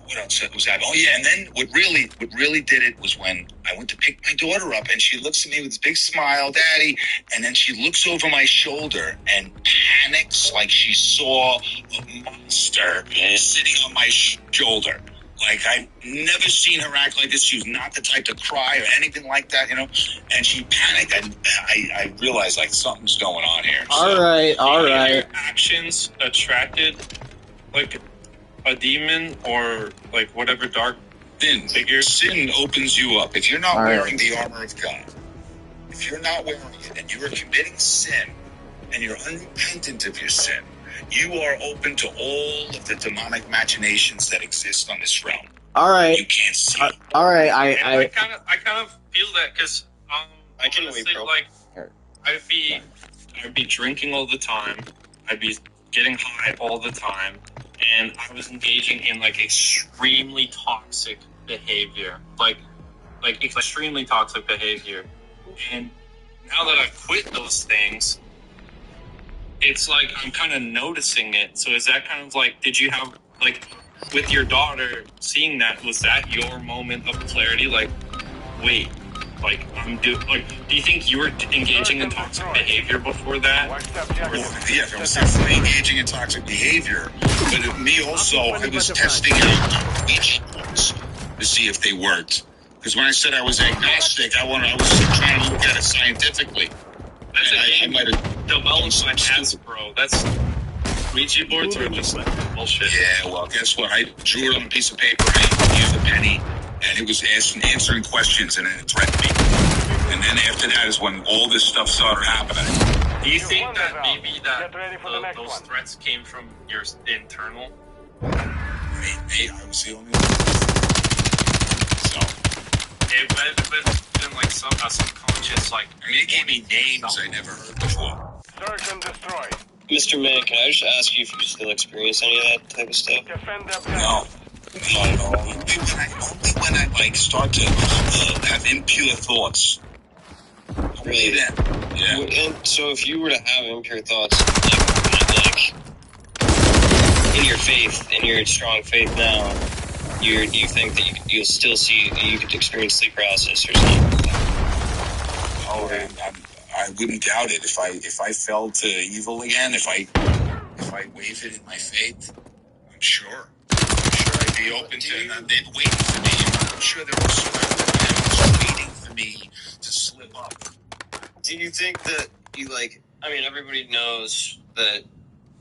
What else was that? Oh yeah, and then what really did it was when I went to pick my daughter up and she looks at me with this big smile, Daddy, and then she looks over my shoulder and panics like she saw a monster sitting on my shoulder. Like, I've never seen her act like this. She was not the type to cry or anything like that, you know? And she panicked, and I realized, like, something's going on here. All right. Your actions attracted, like, a demon or, like, whatever dark figure? Sin opens you up. If you're not All right. wearing the armor of God, if you're not wearing it, and you are committing sin, and you're unrepentant of your sin, you are open to all of the demonic machinations that exist on this realm. All right. You can't see. All right. I kind of feel that because I can honestly, wait, bro. like I'd be drinking all the time. I'd be getting high all the time, and I was engaging in like extremely toxic behavior, like extremely toxic behavior. And now that I've quit those things, it's like I'm kind of noticing it. So is that kind of like, did you have, like, with your daughter seeing that, was that your moment of clarity? Like, wait, like, do you think you were engaging in toxic behavior before that? Yeah, I was definitely engaging in toxic behavior, but me also, I was testing out each ones to see if they worked. Because when I said I was agnostic, I was trying to look at it scientifically. That's I might have developed by Hasbro. That's Ouija boards are just like bullshit. Yeah, well, guess what? I drew it on a piece of paper, I used a penny, and it was answering questions, and it threatened me. And then after that is when all this stuff started happening. Do you think that maybe that those threats came from your internal? I was the only one. So, it might have been like a subconscious, like... I mean, it gave me names I never heard before. Search and destroy. Mr. Man, can I just ask you if you still experience any of that type of stuff? Defend the No. Not at all. Only when I like start to have impure thoughts. Really? Then. Yeah. And so if you were to have impure thoughts, like in your faith, in your strong faith now, you think that you'll still see, you could experience sleep paralysis or something? Oh, I wouldn't doubt it. If I fell to evil again, if I wavered in my faith, I'm sure I'd be open to it. And they'd wait for me. I'm sure there was waiting for me to slip up. Do you think that you I mean, everybody knows that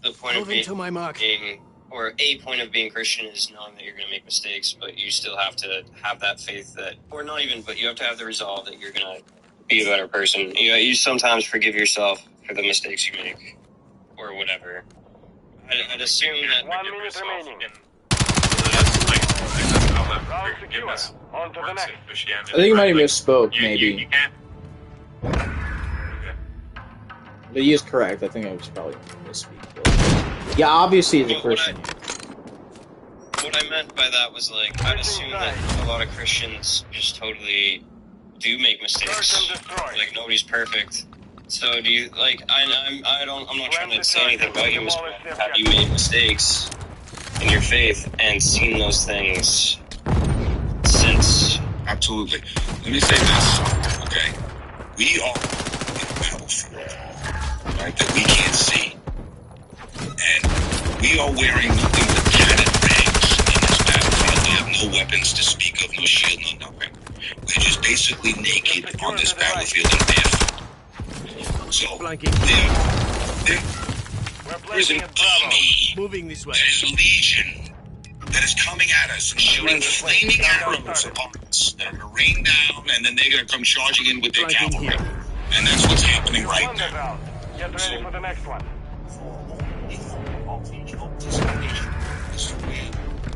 the point of being, or a point of being Christian is knowing that you're going to make mistakes, but you still have to have that faith that, or not even, but you have to have the resolve that you're going to be a better person. You sometimes forgive yourself for the mistakes you make, or whatever. I'd assume that... 1 minute remaining. Round secure. On to the next. I think you might have misspoke, maybe. You can't... But he is correct. I think I was probably misspeak. Yeah, obviously he's a Christian. What I meant by that was, I'd assume that a lot of Christians just totally do make mistakes. Like, nobody's perfect. So do you, I'm not trying to say anything about you, but have you made mistakes in your faith and seen those things since Absolutely. Let me say this, okay? We are in a battlefield, right, that we can't see. And we are wearing nothing but padded rags in this battlefield. We have no weapons to speak of, no shield, no nothing. We're just basically naked on this battlefield and barefoot. So, there's an army, Moving this way. there's a legion that is coming at us and shooting flaming arrows upon us. They're going to rain down, and then they're going to come charging in with their cavalry. And that's what's happening right now. Get ready for the next one.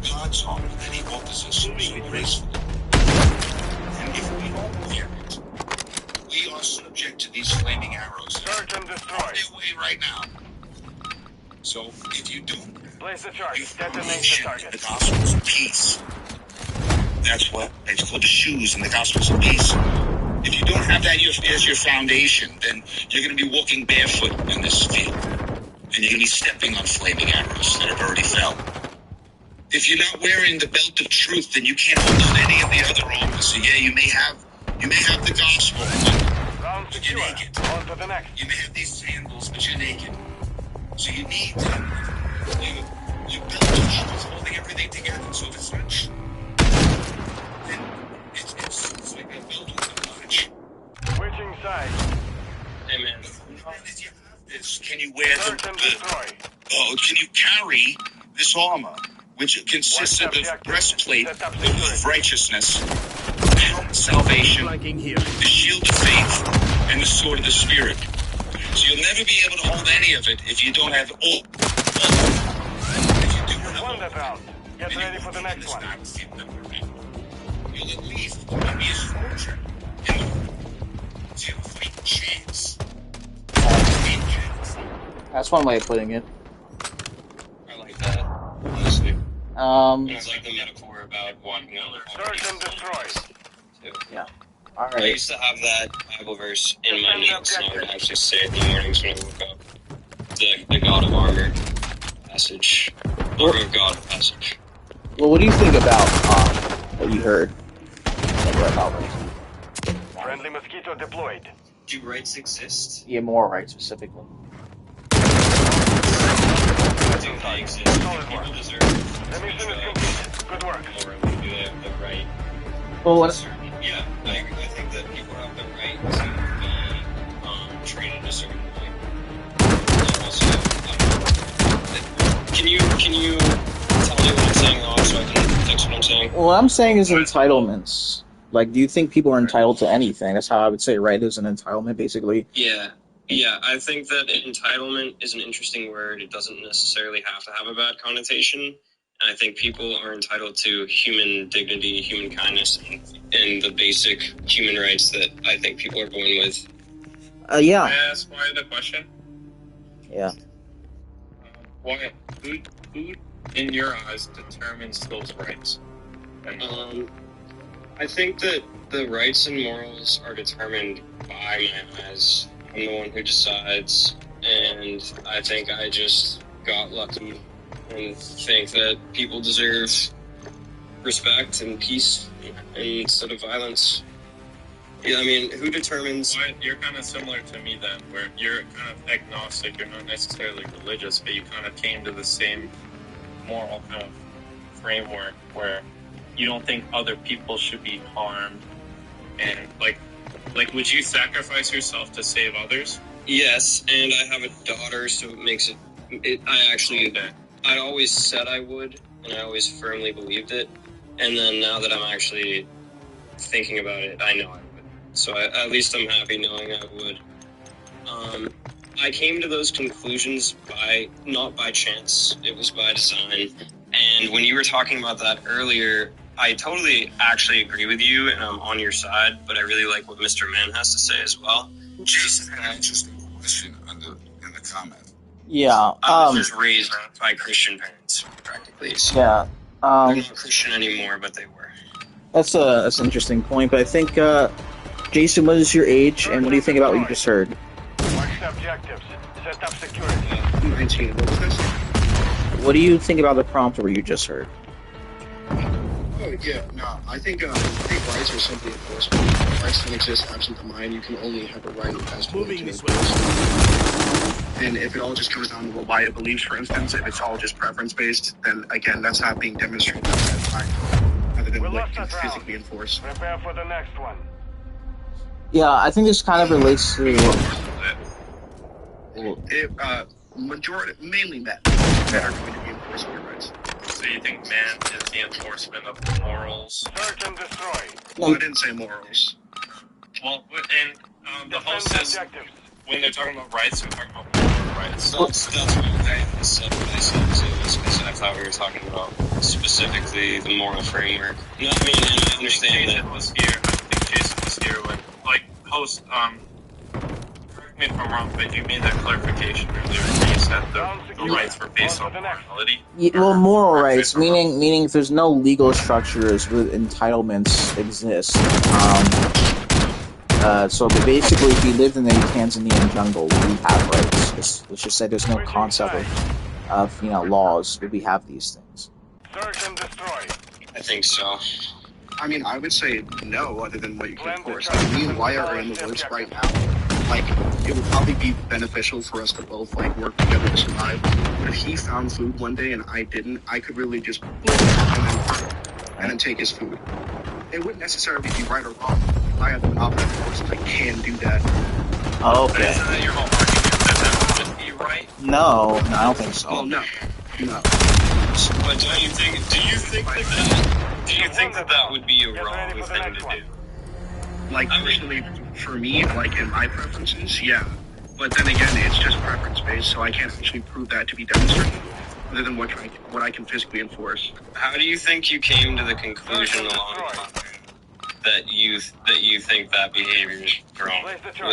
God's army that he offers us so gracefully. And if we don't wear it, we are subject to these flaming arrows. Search and destroy. On their way right now. So if you don't Place the charge. your Detonate the foundation in target. the gospels of peace, that's what it's called, the shoes in the gospels of peace. If you don't have that as your foundation, then you're going to be walking barefoot in this field. And you're going to be stepping on flaming arrows that have already fell. If you're not wearing the belt of truth, then you can't hold on any of the other armor. So yeah, you may have the gospel, but you're naked. On to the next. You may have these sandals, but you're naked. So you need your belt of truth holding everything together. So if it's not true, then it's like a belt with a watch. Switching sides. Hey man. If you have this, can you wear Search and destroy. can you carry this armor, which consists of the breastplate of righteousness, the helmet of salvation, the shield of faith, and the sword of the Spirit. So you'll never be able to hold any of it if you don't have all. If you do have all, Wonderful. Get ready for the next one. you'll at least be a soldier. So you have a fighting chance. That's one way of putting it. I like that, honestly. It's like the metaphor about walking out of Search and destroy. too. Yeah. I Alright. used to have that Bible verse in my notes, and I would actually say it in the mornings when I woke up. The God of Armor passage. Armor of God passage. Well, what do you think about what you heard? Friendly mosquito deployed. Do rights exist? Yeah, more right specifically. Do they exist? Do people deserve The mission is complete. Good work. morally? Do they have the right? Well, what, Yeah, I think that people have the right to be trained in a certain way. And also, can you tell me what I'm saying wrong so I can fix what I'm saying? what I'm saying is entitlements. Like, do you think people are entitled to anything? That's how I would say right is an entitlement, basically. Yeah, I think that entitlement is an interesting word. It doesn't necessarily have to have a bad connotation. And I think people are entitled to human dignity, human kindness, and the basic human rights that I think people are born with. Yeah. Can I ask why the question? Yeah. Why? Who in your eyes determines those rights? I think that the rights and morals are determined by my eyes. I'm the one who decides, and I think I just got lucky and think that people deserve respect and peace instead of violence. Yeah, I mean, who determines... You're kind of similar to me then, where you're kind of agnostic, you're not necessarily religious, but you kind of came to the same moral kind of framework where you don't think other people should be harmed, and like would you sacrifice yourself to save others? Yes, and I have a daughter, so it makes it I always said I would, and I always firmly believed it, and then now that I'm actually thinking about it, I know I would. So at least I'm happy knowing I would. I came to those conclusions not by chance, it was by design. And when you were talking about that earlier, I totally actually agree with you, and I'm on your side, but I really like what Mr. Man has to say as well. Jason had an interesting question in the comment. Yeah. I was just raised by Christian parents, practically. So Yeah. they're not Christian anymore, but they were. That's an interesting point, but I think, Jason, what is your age, and what do you think about what you just heard? Mark the objectives. Set up security. What do you think about the prompt where you just heard? I think rights are simply enforceable. Rights don't exist absent the mind. You can only have a right as to Moving this way. And if it all just comes down to what Wyatt believes, for instance, if it's all just preference-based, then again, that's not being demonstrated outside of mind, other than what can physically enforce. Prepare for the next one. Yeah, I think this kind of relates to... Mainly men that are going to be enforcing your rights. So you think man is the enforcement of morals? Search and destroy. Well, I didn't say morals. Well, and the whole says when they're talking about rights, they're talking about moral rights. That's what I said what I said too, because I thought we were talking about specifically the moral framework. No, I mean, I understand that. I think Jason was here when, like, correct me if I'm wrong, but you made that clarification earlier when you said the rights were based on morality. Well, moral rights, meaning if there's no legal structures with entitlements exist. So basically, if we lived in the Tanzanian jungle, we have rights. Let's just say there's no concept of laws, but we have these things. Search and destroy. I think so. I mean, I would say no, other than what you can enforce. Me and Wyatt are in the works right now. Like, it would probably be beneficial for us to both, like, work together to survive. If he found food one day and I didn't, I could really just and then take his food. It wouldn't necessarily be right or wrong. I have an option, of course, I can do that. Oh, But okay. isn't that your whole argument that would be right? No, I don't think so. Oh, no. But do you think that would be a wrong thing to do? Like, personally, for me, like, in my preferences, yeah. But then again, it's just preference-based, so I can't actually prove that to be demonstrated, other than what I can physically enforce. How do you think you came to the conclusion along the line that you think that behavior is wrong?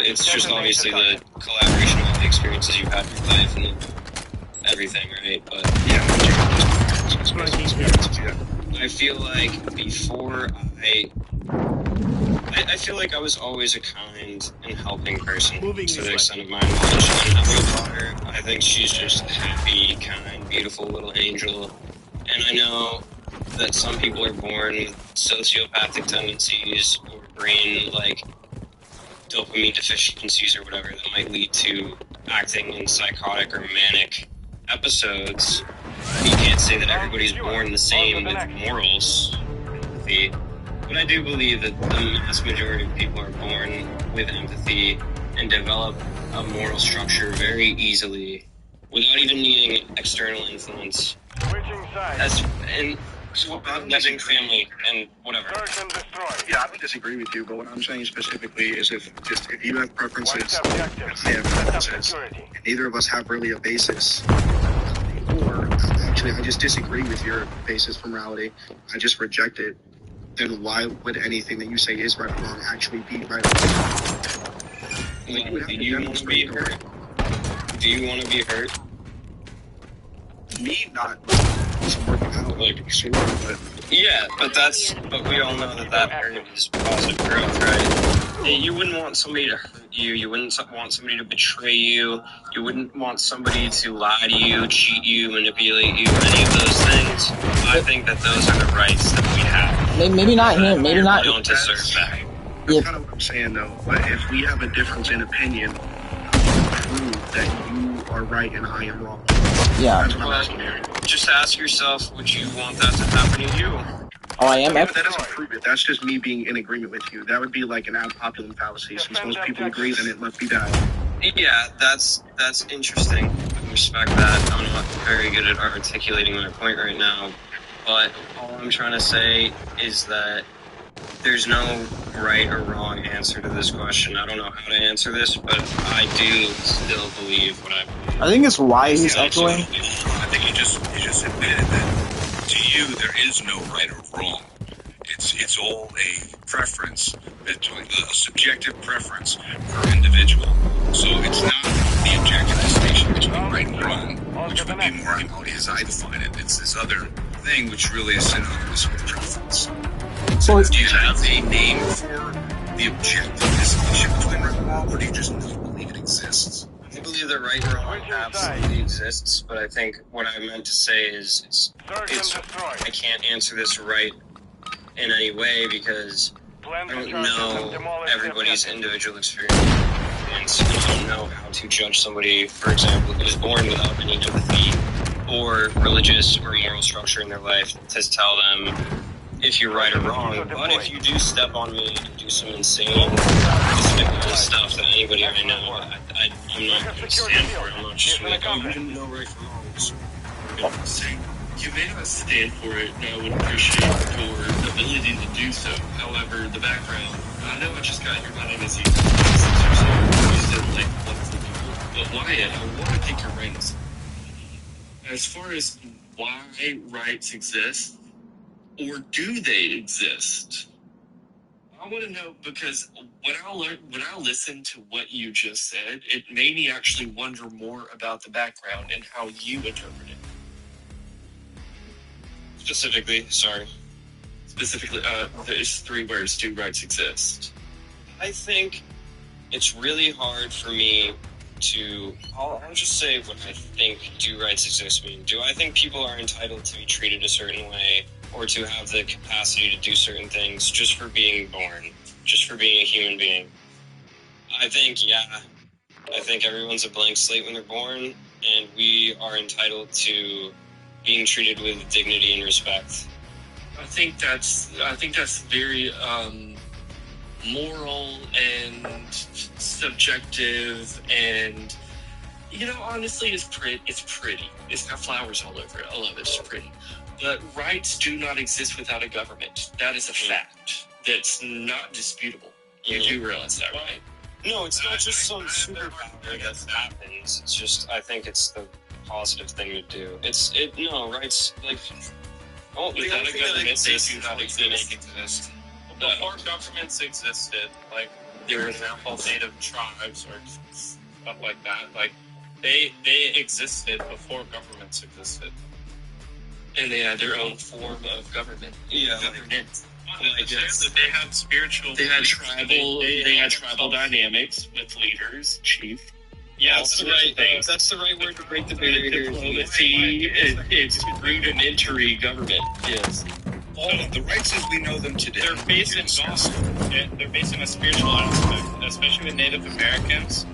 It's just obviously the collaboration of the experiences you've had in your life and everything, right? But I feel like before I feel like I was always a kind and helping person to the extent of my knowledge. And my daughter, I think she's just a happy, kind, beautiful little angel. And I know that some people are born with sociopathic tendencies or brain, like, dopamine deficiencies or whatever that might lead to acting in psychotic or manic episodes. You can't say that everybody's born the same with morals. But I do believe that the vast majority of people are born with empathy and develop a moral structure very easily without even needing external influence. Switching sides. So loving family and whatever. Search and destroy. Yeah, I would disagree with you, but what I'm saying specifically is if you have preferences, Watch and objectives. I have preferences, Security. and neither of us have really a basis, or actually I just disagree with your basis for morality, I just reject it, then why would anything that you say is right or wrong actually be right or wrong? Do you want to be hurt? Do you want to be hurt? Me, not working out, Like, sure, but yeah, but we all know that hurt is positive growth, right? You wouldn't want somebody to hurt you. You wouldn't want somebody to betray you. You wouldn't want somebody to lie to you, cheat you, manipulate you, any of those things. I think that those are the rights that we have. Maybe not him. Maybe not. We don't deserve that. that's kind of what I'm saying, though. But if we have a difference in opinion, prove that you are right and I am wrong. Yeah. That's what I'm asking you. Just ask yourself, would you want that to happen to you? Oh, I am. But that doesn't prove it. That's just me being in agreement with you. That would be like an unpopular fallacy. Since most people agree, then it must be that. Yeah, that's interesting. I respect that. I'm not very good at articulating my point right now, but all I'm trying to say is that there's no right or wrong answer to this question. I don't know how to answer this, but I do still believe what I believe. I think it's why he's echoing. I think you just admitted that to you there is no right or wrong. It's all a preference, a subjective preference for an individual. So it's not the objective distinction between right and wrong, which would be morality as I define it. It's this other thing which really is synonymous with preference. So Do you have a name for the objective distinction between right and wrong, or do you just not believe it exists? I believe that right and wrong absolutely exists, but I think what I meant to say is Search and destroy. I can't answer this right in any way because Plan I for don't charges and know demolish the everybody's objective. individual experience. I don't know how to judge somebody, for example, who was born without any empathy or religious or moral structure in their life to tell them if you're right or wrong. But if you do step on me and do some insane, despicable stuff that anybody I know, I'm not going to stand for it. I'm not just like, oh, you didn't know right from wrong. So I'm going to say, You may not stand for it, and I would appreciate your ability to do so. However, the background, I know I just got your mind as you said, like, what's the deal? But Wyatt, I want to pick your brains. As far as why rights exist, or do they exist? I want to know because when I listened to what you just said, it made me actually wonder more about the background and how you interpret it. specifically, sorry. Specifically, there's 3 words: do rights exist? I think it's really hard for me to, I'll just say what I think do rights exist mean. Do I think people are entitled to be treated a certain way or to have the capacity to do certain things just for being born, just for being a human being? I think, yeah. I think everyone's a blank slate when they're born, and we are entitled to being treated with dignity and respect. I think that's very moral and subjective, and honestly, it's pretty. It's got flowers all over it. I love it. It's pretty. But rights do not exist without a government. That is a fact. That's not disputable. You do realize that, right? No, it's not just some superpower that happens. It's just, I think it's the positive thing to do. Rights, like, Without a government, they do not exist. Before governments existed, like, for example, native tribes or stuff like that, like, they existed before governments existed. And they had their own form of government. Yeah. Governance. They had spiritual. They had tribal dynamics with leaders, chief. Yeah, that's the right word to break the barrier here. Diplomacy, it's rudimentary government. Yes. All of the rights as we know them today. They're based in gospel. They're based in a spiritual aspect, especially with Native Americans.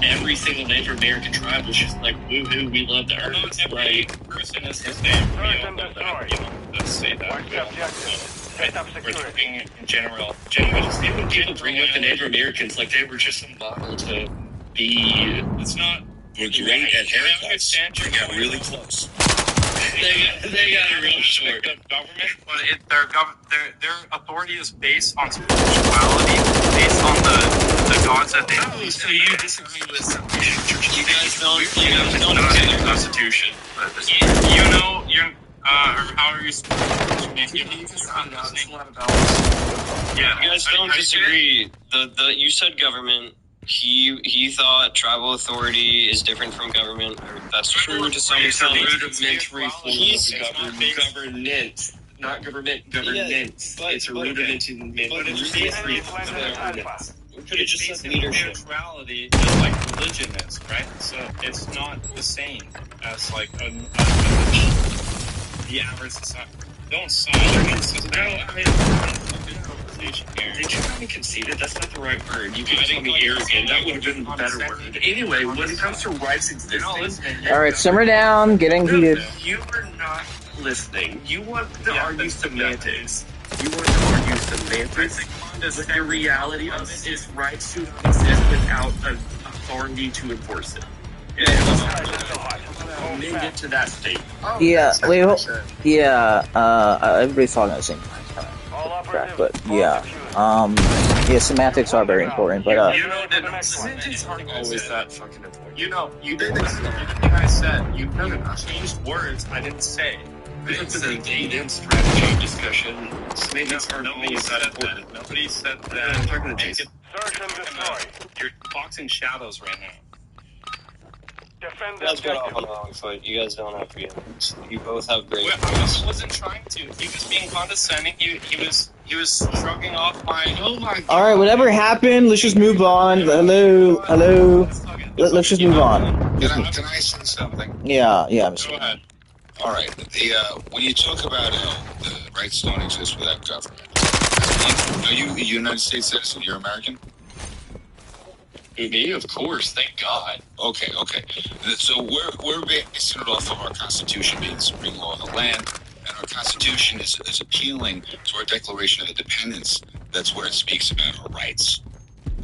Every single Native American tribe was just like, woohoo, we love the earth. Not every person is the same. We all know that. Let's say that. Set up We're security. talking in general. When people bring up the Native Americans like they were just a model to be. It's not. We're great at I haircuts. understand We your got point. really close. They got it real short. The government, but their authority is based on spirituality, based on the gods that they believe. So you disagree with You guys don't Not in the Constitution. But or how are you supposed to make it? Yeah, You guys don't disagree. You said government. He thought tribal authority is different from government. That's true to some It's a extent. rudimentary form of governance. Not government, governance. It's a rudimentary form of governance. We could have just said leadership. Spirituality is like religion is, right? So it's not the same as like the average society. Don't sign. Did you call me conceited? That's not the right word. You could call me arrogant. That would have been a better word. Anyway, when it comes to rights existing, All right, simmer down. Getting heated. you are not listening. You want to argue semantics. You want to argue semantics. But the reality of it is rights do not exist without an authority to enforce it. When they get to that state. Yeah, wait, everybody's talking at the same time. Track, but yeah, semantics are very important. But that semantics aren't always that fucking important. You did everything I said. You changed words I didn't say. It's a data strategy discussion. Semantics aren't Nobody always said that that. important. Nobody said I'm that. talking to Jason. Search and destroy. You're boxing shadows right now. Defend You the guys got off on objective. the wrong foot. You guys don't have to be. You both have great. I wasn't trying to. He was being condescending. He was shrugging off my. Oh my god. all right, whatever happened, let's just move on. Hello. Let's just move on. Can I say something? Yeah. Go ahead. All right. When you talk about the rights don't exist without government, are you a United States citizen? You're American? Me, of course. Thank God. Okay. So we're basing it off of our Constitution being the supreme law of the land, and our Constitution is appealing to our Declaration of Independence. That's where it speaks about our rights.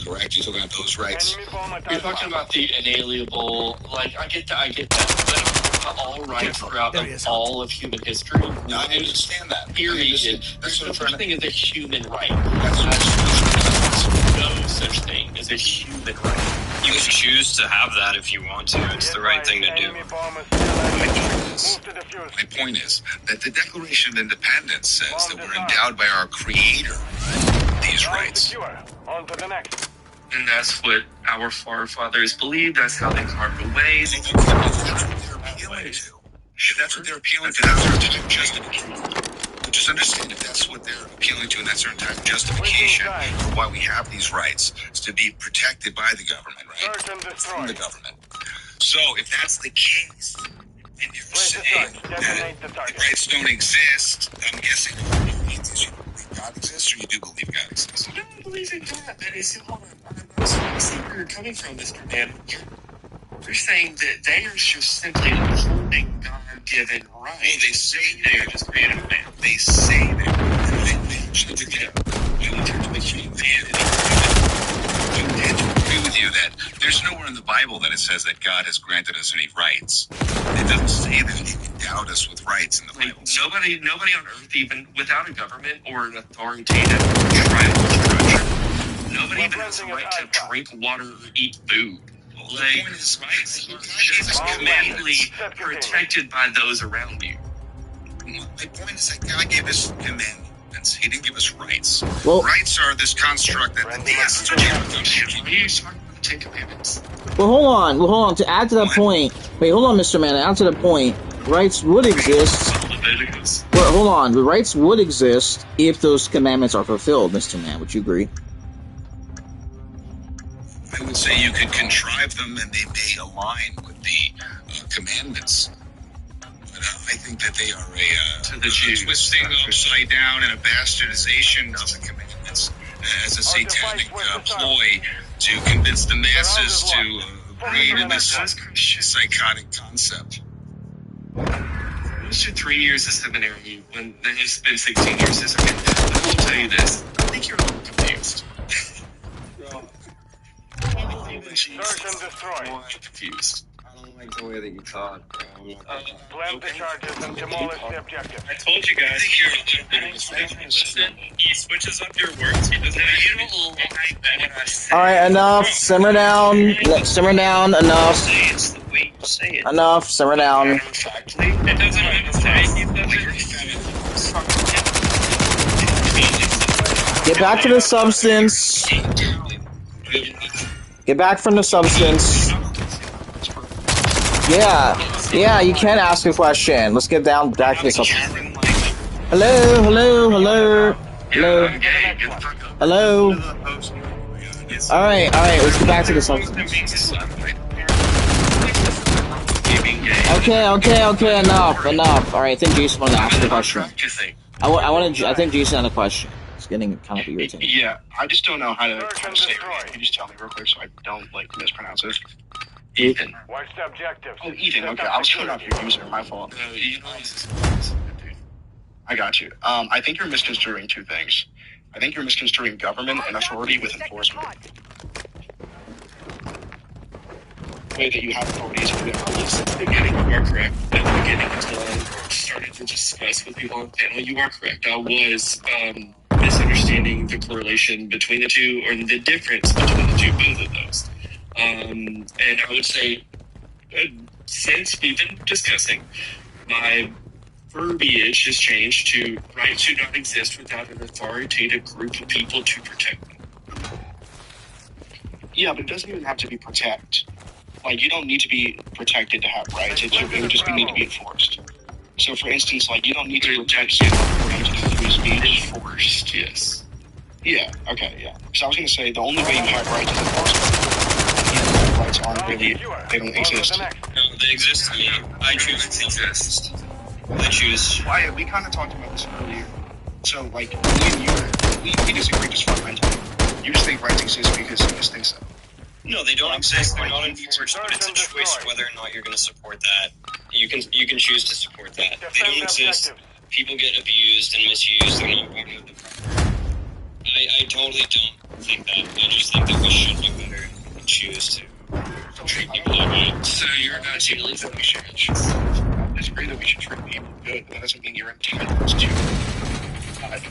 Correct? You're talking about those rights? Enemy bomb at You're Alpha. talking about the inalienable, like, I get that, but all rights throughout all of human history. No, I understand that. Period. That's what I'm There's trying no to... thing as a human right. That's No such thing as a human right. You can choose to have that if you want to. It's the right thing to do. Enemy bomb is still active. Move to defuse. My point is that the Declaration of Independence says that we're endowed by our Creator these Bomb rights. secure. On to the next. And that's what our forefathers believed. That's how they carved away. If that's what they're appealing to, if that's what they're appealing to, that's their entire justification. But just understand, if that's what they're appealing to, and that's their entire justification for why we have these rights, is to be protected by the government, right? Search and From the destroy. government. So, if that's the case, and you're Place the saying target. that Detonate the the target. rights don't exist, I'm guessing you believe God exists, or you do believe God exists? I don't believe in God. That is, hold on. I see where you're coming from, Mr. Man. You're saying that they are just simply upholding God-given rights. Well, they say They're just creating a man. They say that. They actually do that. I agree with you that there's nowhere in the Bible that it says that God has granted us any rights. It doesn't say that He endowed us with rights in the Like, Bible. nobody on Earth, even without a government or an authoritative tribal structure, nobody even has the right to drink water or eat food. Well, Like, the point is, rights are God just gave us commandedly commandments. protected by those around you. My point is that God gave us commandments. He didn't give us rights. Well- Rights are this construct that the essence of Are you talking about the Ten Commandments? Well, hold on. To add to that point, wait, hold on, Mr. Man. Add to the point, rights would exist. Leviticus? Well, hold on. The rights would exist if those commandments are fulfilled, Mr. Man. Would you agree? I would say you could contrive them and they may align with the commandments. But I think that they are To the Jews. twisting upside down and a bastardization of the commandments as a satanic ploy to convince the masses to agree to this psychotic concept. After 3 years of seminary, when it's been 16 years since I will tell you this. I think you're a little confused. Search and destroy. Confused. I don't like the way that you talk. Plant the charges and demolish the objective. I told you guys. He switches up your words. He doesn't actually like what I say. All right, enough. Simmer down. Simmer down. Enough. It's the way you say it. Enough. Simmer down. Matter of factly, it doesn't even say he doesn't. Get back to the substance. Get back from the substance. Yeah, you can ask a question. Let's get down back to the substance. Hello. Alright, let's get back to the substance. Okay, enough. Alright, I think Jason wanted to ask a question. I think Jason had a question. It's getting kind of irritating. Yeah, I just don't know how to say it. Can you just tell me real quick so I don't mispronounce it? Ethan. Watch the objectives. Oh, Ethan. Okay, I was turning off your user. My fault. I got you. I think you're misconstruing two things. I think you're misconstruing government and authority with enforcement. The way that you have authorities for Since the beginning, you are correct. At the beginning, until I started to discuss with people on the panel, you are correct. I was misunderstanding the correlation between the two, or the difference between the two, both of those. And I would say, since we've been discussing, my verbiage has changed to rights do not exist without an authoritative group of people to protect them. Yeah, but it doesn't even have to be protect. Like, you don't need to be protected to have rights. It would just need to be enforced. So, for instance, like, you don't need to protect free speech. Enforced, yes. Yeah, okay, yeah. So I was going to say, the only way you have rights is enforcement. Rights aren't really, they don't exist. No, they exist to me. I choose to exist. I choose. Wyatt, we kind of talked about this earlier. So, like, me and you, we disagree just fundamentally. You just think rights exist because you just think so. No, they don't exist. They're not enforced, but it's a choice whether or not you're going to support that. You can choose to support that. They don't exist. People get abused and misused. They're not born with the proper. I totally don't think that. I just think that we should do better and choose to treat people that way. So you're not saying that we should choose. I disagree that we should treat people good, but that doesn't mean you're entitled to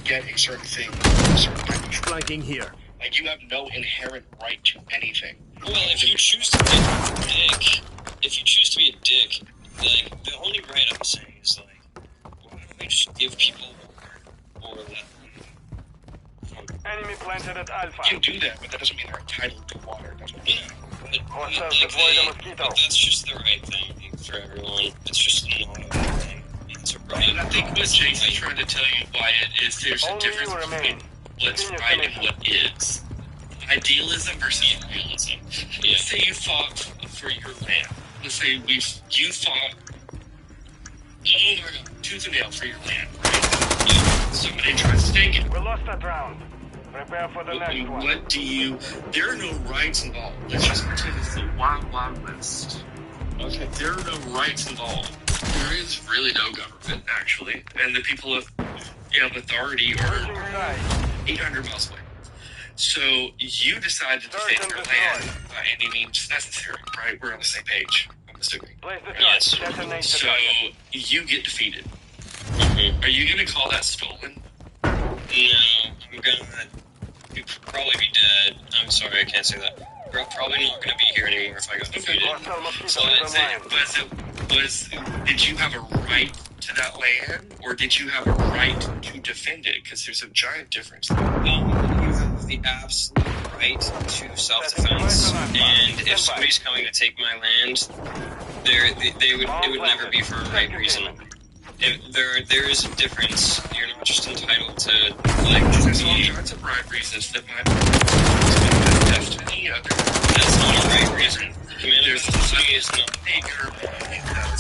get a certain thing, a certain kind of Striking here. Like, you have no inherent right to anything. Well, if you choose to be a dick, like, the only right I'm saying is, like, why don't we just give people water or let them... Enemy planted at Alpha. You can do that, but that doesn't mean they're entitled to water. That's what I'm saying. Hostiles deploy the mosquito. But that's just the right thing for everyone. It's just not a right thing. It's a right. And I think what Jason's trying to tell you, Wyatt, is there's a Only difference you remain. between what's right and what is. Idealism versus realism. Let's say you fought for your land. Let's say you fought, oh my god, tooth and nail for your land. Right? Somebody tries to take it. We lost that round. Prepare for the next one. What do you... There are no rights involved. Let's just pretend it's the Wild Wild West. Okay, there are no rights involved. There is really no government, actually. And the people of authority are 800 miles away. So you decide to defend your land by any means necessary, right? We're on the same page, I'm assuming. Place the Yes. charge. Detonate the So target. you get defeated. Mm-hmm. Are you going to call that stolen? No, I'm gonna probably be dead. I'm sorry, I can't say that. We're probably not gonna be here anymore if I got defeated. Hostile mosquito So is online. Did you have a right to that land, or did you have a right to defend it? Because there's a giant difference. You have the absolute right to self-defense, and if somebody's coming to take my land, it would never be for a right reason. There is a difference. You're not just entitled to, like, There's all kinds of right reasons that might be any other. That's not a right reason. There's is not.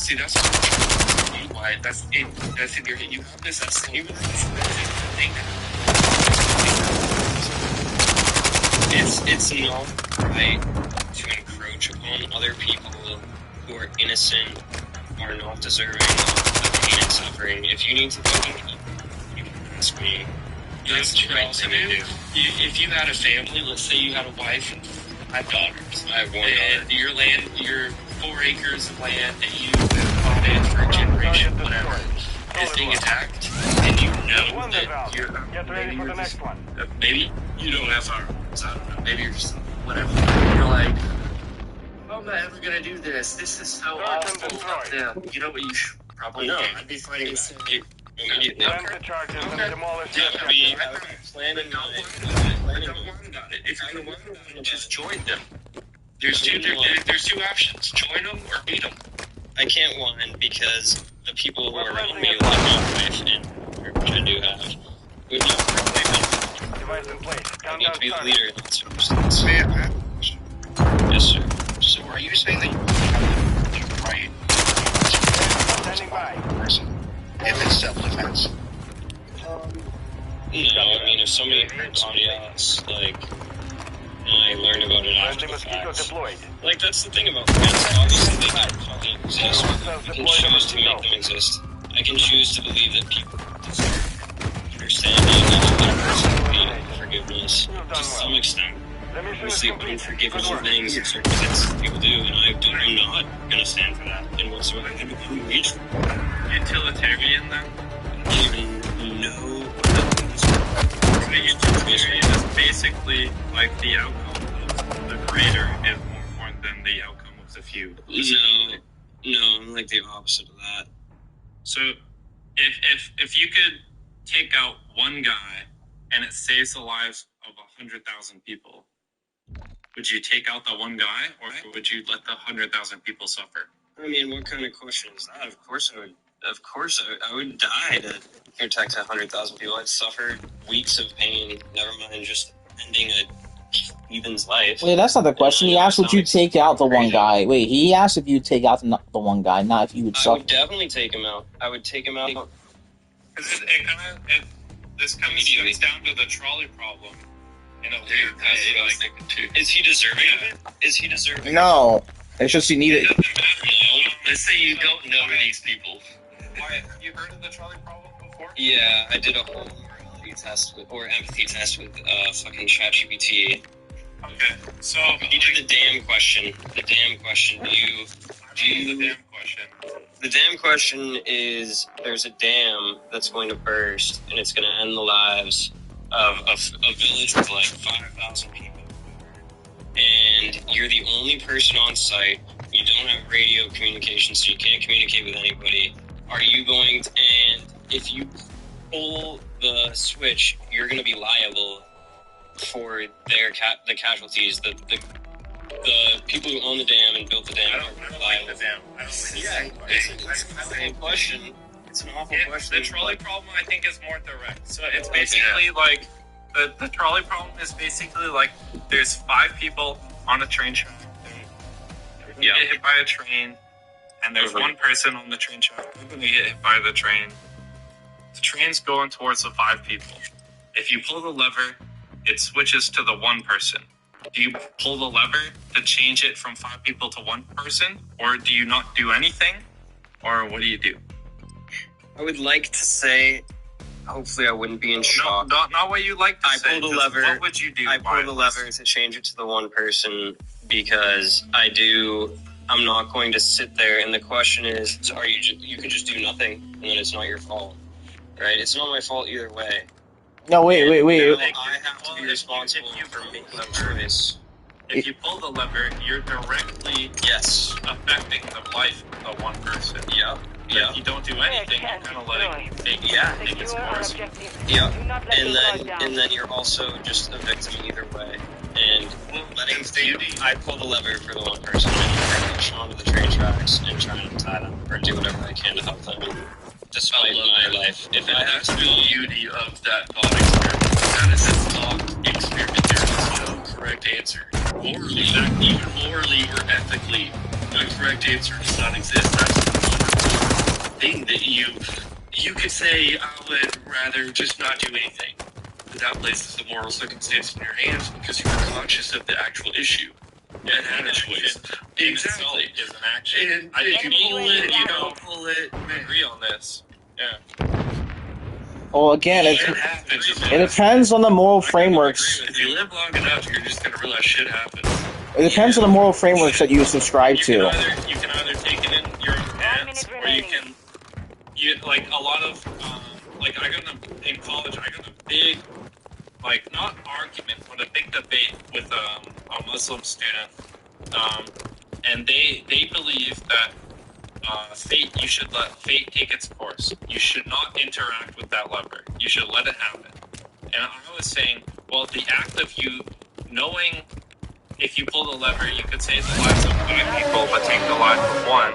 See, that's why that's in your head. You have this thing. It's not right to encroach upon other people who are innocent or not deserving of pain and suffering. If you need to go to me, you can ask me. That's the right thing to do. If you had a family, let's say you had a wife and 5 daughters. I have 1 daughter. Your land, your 4 acres of land that you bought in for a generation, whatever, is being attacked, and you know that you're Get ready for the next one. maybe you don't have firearms. I don't know. Maybe you're just whatever. You're like, I'm not ever gonna do this. This is so awful. Yeah. You know what you should probably do? I'd be fighting immediately. Plant the charges and demolish the I mean, objective. plan and Don't whine about it. If you're gonna whine about it, just join them. There's two options: join them or beat them. I can't whine because the people who are around me, like my wife and which I do have, would not probably Device in place. I Countdown need to be the started. leader in that circumstance. Man, I have a question. Yes, sir. So are you saying that you have the right Standing by. person if it's self-defense? No, I mean, if somebody hurt somebody else, like, and I learned about it after Friendly the mosquito fact. deployed. Like, that's the thing about guns. Obviously, they don't fucking exist. I can choose to make them exist. I can choose to believe that people deserve understanding and reciprocity and forgiveness to some extent. The mission is Obviously, complete. unforgivable Good work. things and circumstances people do, and I'm not going to stand for that in whatsoever. Who reached Utilitarian, then? I don't even know what that means. The utilitarian is basically like the outcome of the greater is more important than the outcome of the few. No, I'm like the opposite of that. So, if you could take out one guy and it saves the lives of 100,000 people, would you take out the one guy, or would you let the 100,000 people suffer? I mean, what kind of question is that? Of course I would. Of course I would die to protect 100,000 people. I'd suffer weeks of pain. Never mind just ending a heathen's life. Wait, that's not the question. He asked would you take out the one guy. Wait, he asked if you would take out the one guy, not if you would I suffer. would definitely take him out. I would take him out. Because this kind of stems down to the trolley problem in a weird way. Like, Is he deserving of it? Is he deserving? No. It's just you need it it. doesn't matter. No. Let's say you don't know these people. Wyatt, have you heard of the trolley problem before? Yeah, I did a whole morality test or empathy test with fucking ChatGPT. Okay, so He did the damn question. The damn question. the damn question. The damn question is: there's a dam that's going to burst, and it's going to end the lives of a village with like 5,000 people. And you're the only person on site. You don't have radio communication, so you can't communicate with anybody. Are you going to? And if you pull the switch, you're going to be liable for the casualties. The people who own the dam and built the dam are liable. The dam. I don't like Yeah, it's an awful question. It's an awful question. The trolley problem, I think, is more direct. So it's basically like the trolley problem is basically like there's 5 people on a train track. They get hit by a train, and there's one person on the train track. They're going to get hit by the train. The train's going towards the 5 people. If you pull the lever, it switches to the one person. Do you pull the lever to change it from 5 people to 1 person? Or do you not do anything? Or what do you do? I would like to say, hopefully I wouldn't be in shock. No, not what you like to say. I pull the lever. What would you do? I pull the lever to change it to the one person because I'm not going to sit there. And the question is, you could just do nothing and then it's not your fault. Right? It's not my fault either way. No, wait. I have to be responsible for making a choice. If you pull the lever, you're directly affecting the life of one person. Yeah. But if you don't do anything, you're kind of like taking its course. Yeah. And then you're also just a victim either way. And I pull the lever for the one person and push onto the train tracks and try and tie them or do whatever I can to help them. Despite my life. If it has the beauty of that thought experiment. That is a thought experiment. There is no correct answer. Morally, even morally or ethically, the correct answer does not exist. That's the thing that you could say, I would rather just not do anything. But that places the moral circumstance in your hands because you are conscious of the actual issue. And had a choice. Exactly. Is an action. And if you pull it, if you don't pull it, I agree on this. Yeah. Well, again, it depends on the moral frameworks. If you live long enough, you're just going to realize shit happens. It depends on the moral frameworks that you subscribe to. You can either take it in your own hands, or like a lot of, in college, I got a big, not argument, but a big debate with a Muslim student. And they believe that you should let fate take its course. You should not interact with that lever. You should let it happen. And I was saying, well, the act of you knowing if you pull the lever, you could save the lives of 5 people, but take the life of 1.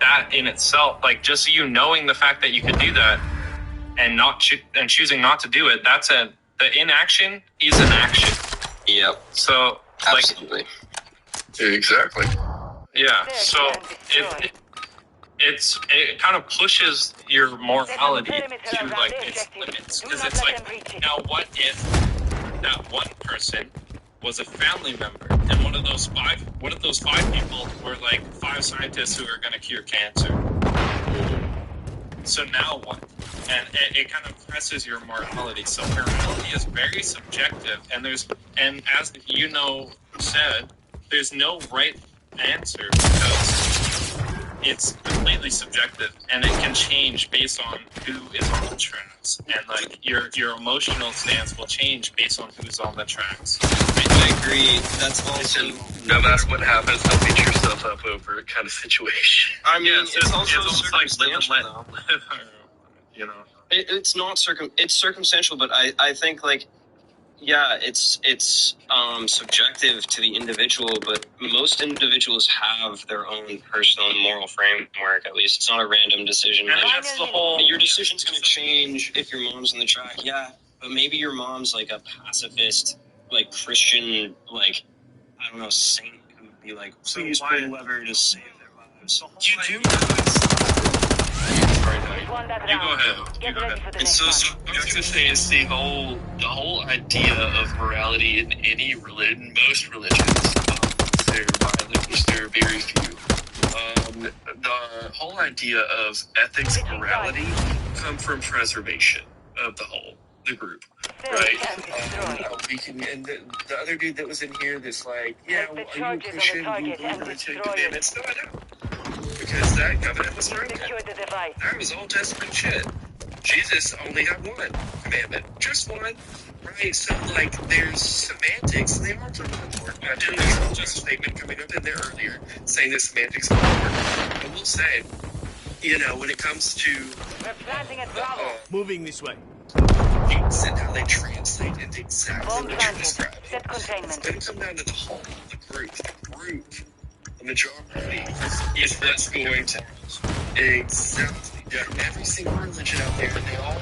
That in itself, just you knowing the fact that you could do that and and choosing not to do it, the inaction is an action. Yep. So, absolutely. Exactly. Yeah. So it kind of pushes your morality to its limits, because it's like, now what if that one person was a family member, and one of those five people were 5 scientists who are going to cure cancer? So now what? And it kind of presses your morality. So morality is very subjective, and as you said, there's no right answer because it's completely subjective, and it can change based on who is on the tracks, and your emotional stance will change based on who's on the tracks. I agree. That's also no matter what happens, don't beat yourself up over kind of situation. I mean, it's also circumstantial, though. It's not it's circumstantial, but I think it's subjective to the individual, but most individuals have their own personal and moral framework. At least it's not a random decision. And that's the whole. Your decision's going to change if your mom's on the track. Yeah, but maybe your mom's a pacifist like Christian, like, I don't know, saint who would be like, please pray whoever to save their lives. You do. Won that You go round. ahead. You Get go ready ahead. for the And next so, one. I was going to say is the whole idea of morality in any religion, most religions, they're violent, there are very few. The whole idea of ethics and morality come from preservation of the group, right? We can, and the other dude that was in here that's like, yeah, Take the are you a charges on the Christian? You target believe and in the Ten destroy it. Commandments? No, I don't. Because that covenant was You broken. secured the device. That was Old Testament shit. Jesus only had one commandment, just one, right? So, like, there's semantics. They are totally important. I did there's just a statement coming up in there earlier saying that semantics are important. I will say, you know, when it comes to We're planting at Bravo. Moving this way. things and how they translate into exactly Bomb what you're planted. describing, Set it's containment. going to come down to the whole, the group, the majority is what's going to exactly. Every single religion out there, all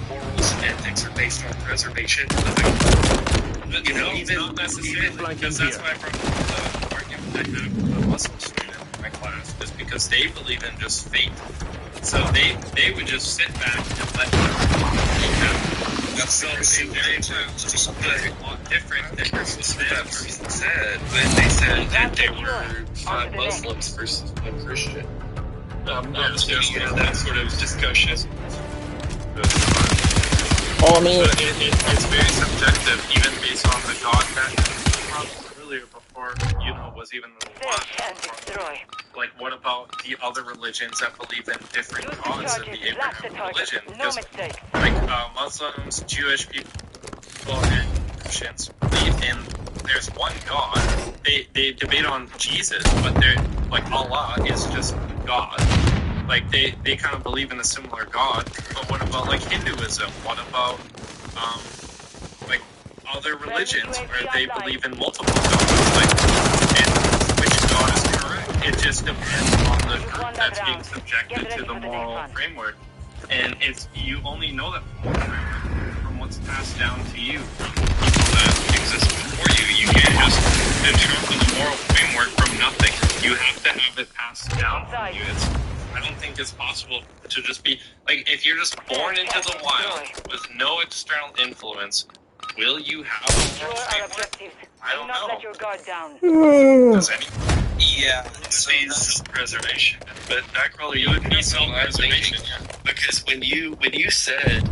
morals and ethics are based on preservation of the, But you know, no, even not necessarily, because that's why I brought up the argument I had with the Muslim student in my class, is because they believe in just fate. So they would just sit back and let them happen. That's so they were just a lot different than what that person said, but they said that they were 5 Muslims versus 1 Christian. That sort of discussion. Well, I mean, but it's very subjective, even based on the God that we talked earlier before, you know, was even the one. Like, what about the other religions that believe in different gods than the Abrahamic religion? Because, like, Muslims, Jewish people, and Christians believe in there's one God. They debate on Jesus, but they're like Allah is just God. Like they kind of believe in a similar God. But what about like Hinduism? What about like other religions where they believe in multiple gods? Like, and which God is correct? It just depends on the group that's being subjected to the moral framework. And it's you only know that from what's passed down to you. That exists before you. You can't just determine the moral framework from nothing. You have to have it passed down from you. I don't think it's possible to just be like if you're just born into the wild with no external influence. Will you have a moral framework? I don't know. Let your guard down. Does any? Yeah, This is preservation, but Nightcrawler, you would need some preservation because when you said,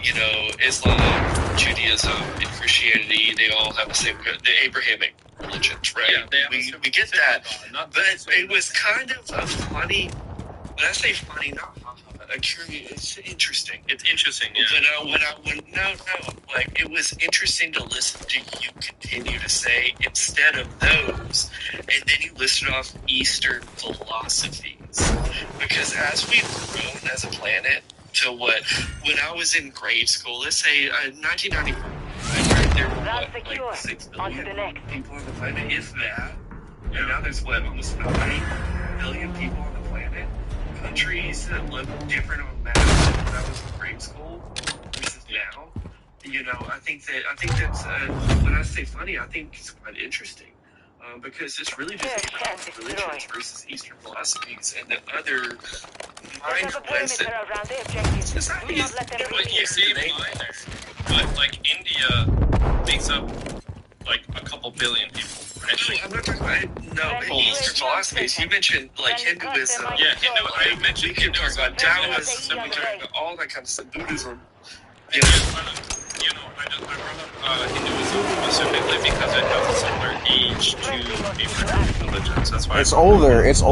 you know, Islam, Judaism, and Christianity, they all have the same, the Abrahamic religions, right? Yeah, we get that, but it was kind of a funny. When I say funny, not curious. It's interesting. It's interesting. Yeah. Like it was interesting to listen to you continue to say instead of those, and then you listed off Eastern philosophies because as we've grown as a planet to what when I was in grade school, let's say 1994, there were like 6 billion people on the planet, if that, and now there's almost 9 billion people on the planet. Countries that look different on maps when I was in grade school versus now. You know, I think that's when I say funny, I think it's quite interesting because it's really just about religions versus Eastern philosophies and the other minor societies. Like you say minor, but like India makes up like a couple billion people. Right? I'm not talking about Eastern philosophies. You mentioned like Hinduism. Yeah, I mentioned we can talk about Taoism. We can talk about all that kind of stuff. Buddhism. You know, I brought up Hinduism specifically because it has a similar age to Abrahamic religions. That's why it's older. It's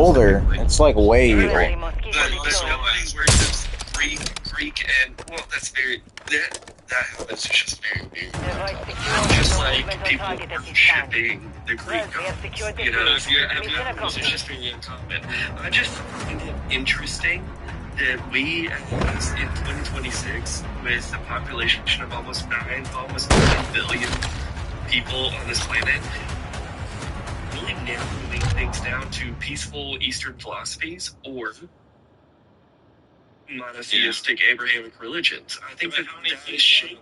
like way old. But nobody worships Greek, and well, that's very that happens. It's just very, very just like people worshipping the Greek gods. You know, it's just very uncommon. I just find it interesting that we, in 2026, with a population of almost 9 billion people on this planet, really narrowing things down to peaceful Eastern philosophies or monotheistic Abrahamic religions. I think that helping shape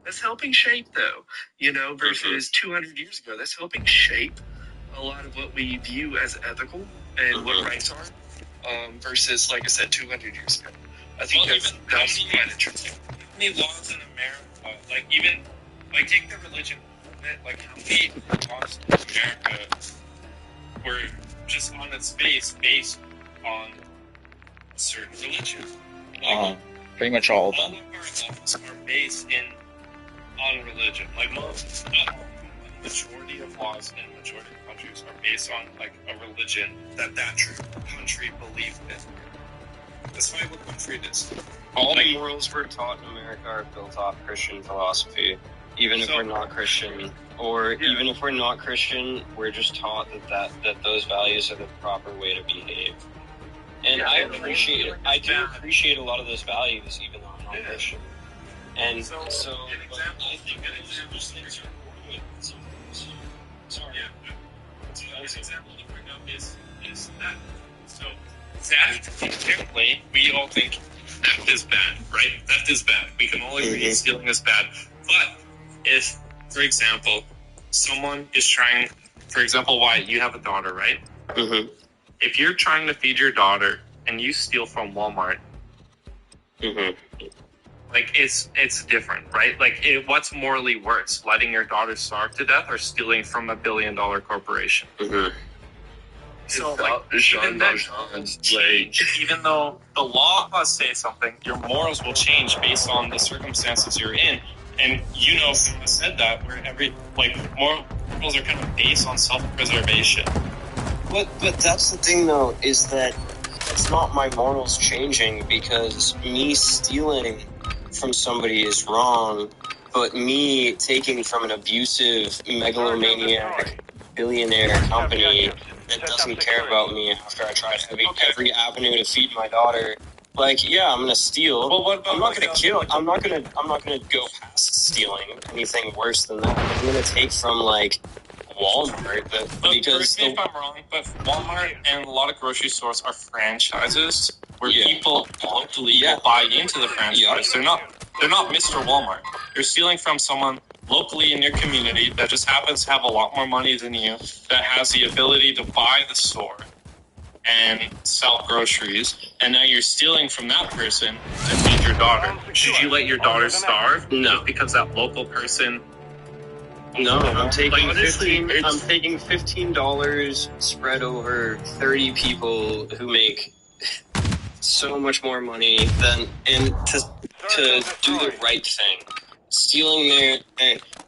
That's helping shape, though, versus 200 years ago. That's helping shape a lot of what we view as ethical and what rights are, versus, like I said, 200 years ago. I think that's quite interesting. How many laws in America, take the religion movement, how many laws in America were just on its face based on a certain religion? Pretty much all of them. All of our laws are based on religion. Majority of laws in majority of countries are based on a religion that country believed in. That's why what country it is. All the morals we're taught in America are built off Christian philosophy. Even if we're not Christian, even if we're not Christian, we're just taught that those values are the proper way to behave. And I appreciate it. I do appreciate a lot of those values, even though I'm not Christian. And so an example, I think those things are important. Sorry. An example to bring up is that. So theft, apparently, we all think theft is bad, right? Theft is bad. We can all agree stealing is bad. But if, for example, someone is trying, for example, Wyatt, you have a daughter, right? Mm-hmm. If you're trying to feed your daughter and you steal from Walmart, it's different, right? What's morally worse, letting your daughter starve to death or stealing from $1 billion corporation? So, even then, even though the law say something, your morals will change based on the circumstances you're in. And someone said that where morals are kind of based on self-preservation. But that's the thing, though, is that it's not my morals changing because me stealing from somebody is wrong, but me taking from an abusive, megalomaniac, billionaire company that doesn't care about me after I try every avenue to feed my daughter. I'm gonna steal. Well, what about I'm not gonna kill. I'm not gonna go past stealing anything worse than that. I'm gonna take from Walmart, because correct me if I'm wrong, but Walmart and a lot of grocery stores are franchises where people locally will buy into the franchise. They're not Mr. Walmart. You're stealing from someone locally in your community that just happens to have a lot more money than you, that has the ability to buy the store and sell groceries, and now you're stealing from that person to feed your daughter. Should you let your daughter starve? No. Because that local person... No, I'm taking $15 spread over 30 people who make so much more money to do the right thing. Stealing there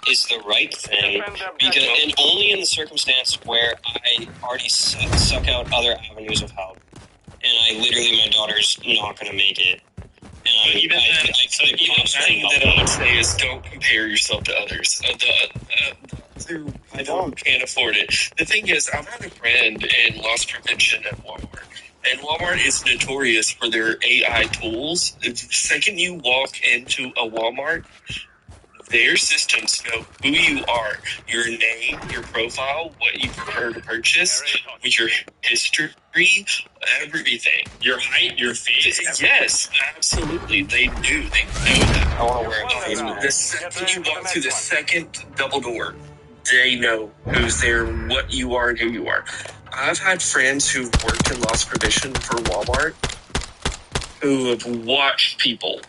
is the right thing, and only in the circumstance where I already suck out other avenues of help, and my daughter's not going to make it. The thing that I would say is don't compare yourself to others. I can't afford it. The thing is, I've had a friend in loss prevention at Walmart, and Walmart is notorious for their AI tools. The second you walk into a Walmart, their systems know who you are, your name, your profile, what you prefer to purchase, with your history, everything. Your height, your face. Yes, absolutely. They do. They know that. I want to wear a face mask. The second you walk through the second double door, they know who's there, what you are, and who you are. I've had friends who've worked in loss prevention for Walmart who have watched people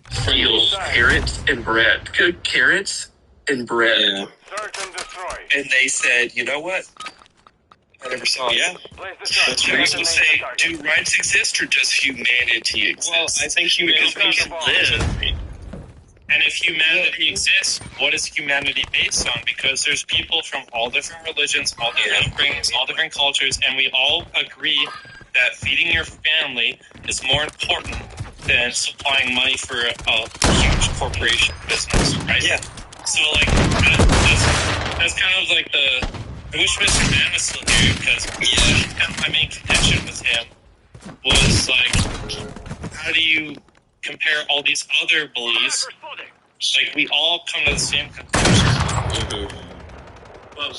steal carrots and bread. Good carrots and bread. Yeah. And they said, you know what? I never saw it. Yeah. That's people say, do rights exist or does humanity exist? Well, I think humanity should live. And if humanity exists, what is humanity based on? Because there's people from all different religions, all different upbringings, all different cultures, and we all agree that feeding your family is more important than supplying money for a huge corporation business, right? Yeah. So, that's kind of like I wish Mr. Man was still here, because my main contention with him was, how do you compare all these other beliefs? We all come to the same conclusion. Well,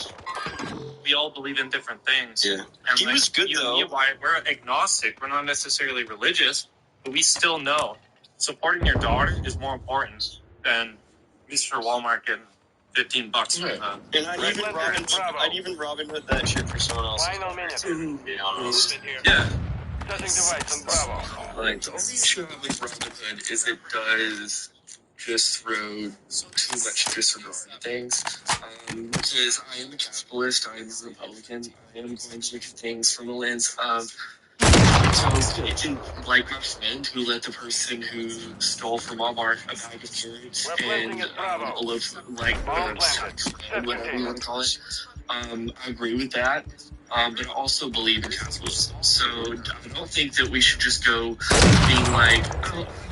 we all believe in different things. Yeah. And He was good, though. We're agnostic. We're not necessarily religious, but we still know supporting your daughter is more important than Mr. Walmart getting $15 for that. And I'd even Robin Hood that shit for someone else. Final minute. To be honest. Yeah. Setting device on Bravo. Like, The only issue I have with Robin Hood is it does just throw too much disregard to things. Because I am a capitalist, I am a Republican, I am going to look at things from the lens of like my friend who let the person who stole from Walmart a bag of carrots and a loaf of whatever you want to call it. I agree with that. But I also believe in capitalism. So I don't think that we should just go being like, oh, I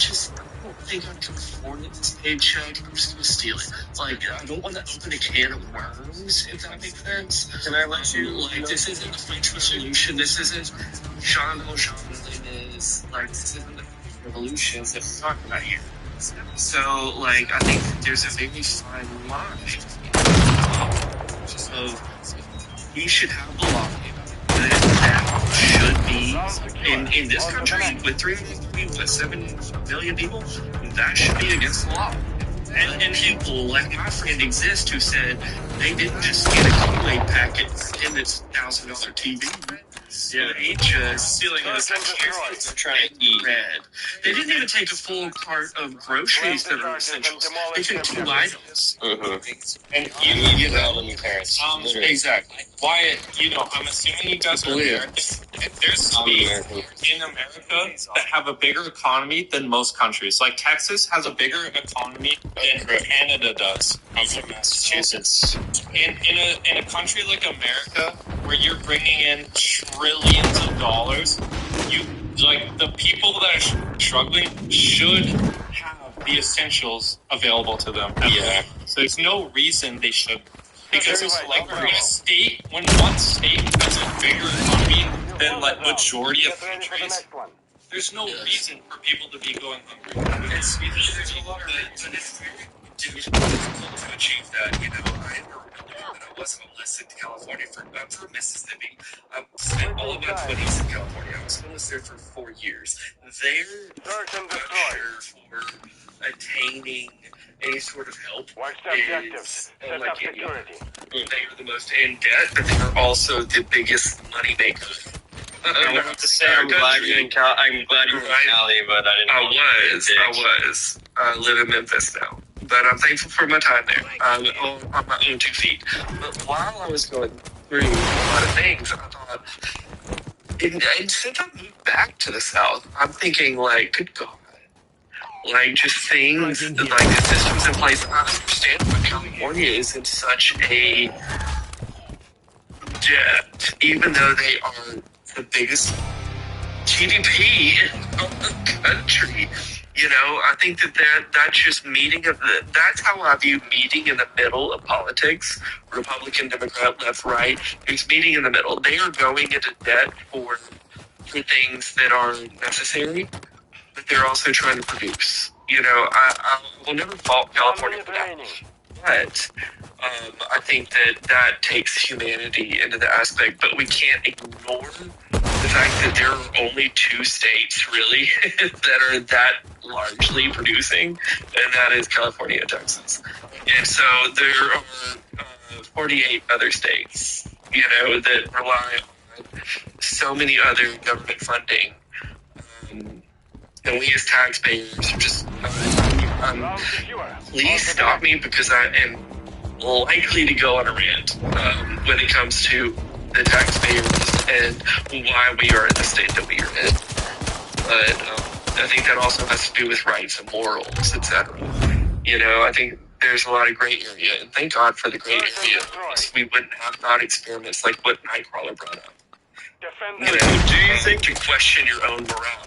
don't think I can afford this paycheck. I'm just going to steal it. Like, I don't want to open a can of worms, if that makes sense. Can I let you? Like, this isn't a French Revolution. This isn't Jean Valjean. Like, this isn't the revolutions that we're talking about here. So, like, I think there's a very fine line of we should have a law that should be in this country with 7 million people, that should be against the law. And people like my friend exist who said they didn't just get a Kool-Aid packet in this $1,000 TV. Yeah, They just stealing his they're trying to eat bread. They didn't even take a full cart of groceries that are essentials. They took 2 items. And You know, your parents. exactly. Wyatt, I'm assuming you guys are American. There's states in America that have a bigger economy than most countries. Like Texas has a bigger economy than Canada does. I'm from Massachusetts. In a country like America, where you're bringing in trillions of dollars, the people that are struggling should have the essentials available to them. Yeah. So there's no reason they should. Because when one state has a bigger economy than majority of countries, there's no reason for people to be going hungry. It's very difficult to achieve that. I wasn't enlisted to California. I'm from Mississippi. I spent all of my 20s in California. I was homeless there for 4 years. Their pressure for attaining any sort of help is like security. They are the most in debt, but they are also the biggest money maker. I have to say, I'm glad you're in Cali, but I didn't. I was. I live in Memphis now, but I'm thankful for my time there. I'm on my own 2 feet. But while I was going through a lot of things, I thought, and since I moved back to the South, I'm thinking, like, good God. Like, just things, like the systems in place. I understand why California is in such a debt, even though they are the biggest GDP in the country. I think that's just that's how I view meeting in the middle of politics. Republican, Democrat, left, right. It's meeting in the middle. They are going into debt for things that are necessary, but they're also trying to produce. I will never fault California for that. But I think that takes humanity into the aspect, but we can't ignore the fact that there are only 2 states, really, that are that largely producing, and that is California and Texas. And so there are 48 other states, that rely on so many other government funding. And we as taxpayers are just... please stop me, because I am likely to go on a rant when it comes to the taxpayers and why we are in the state that we are in. But I think that also has to do with rights and morals, etc. I think there's a lot of gray area, and thank God for the gray area. We wouldn't have thought experiments like what Nightcrawler brought up. Do you think to question your own morale?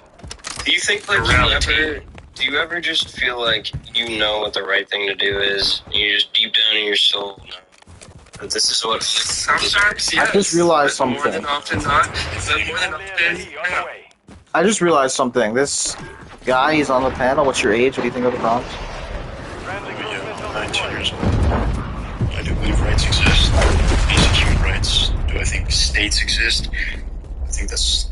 Do you think do you ever just feel like what the right thing to do is? You just deep down in your soul know that this is what. Sometimes, yes. I just realized something. More than often not. But more than often, no. I just realized something. This guy, he's on the panel. What's your age? What do you think of the prompts? 19 years old. I do believe rights exist. Basic human rights. Do I think states exist? I think that's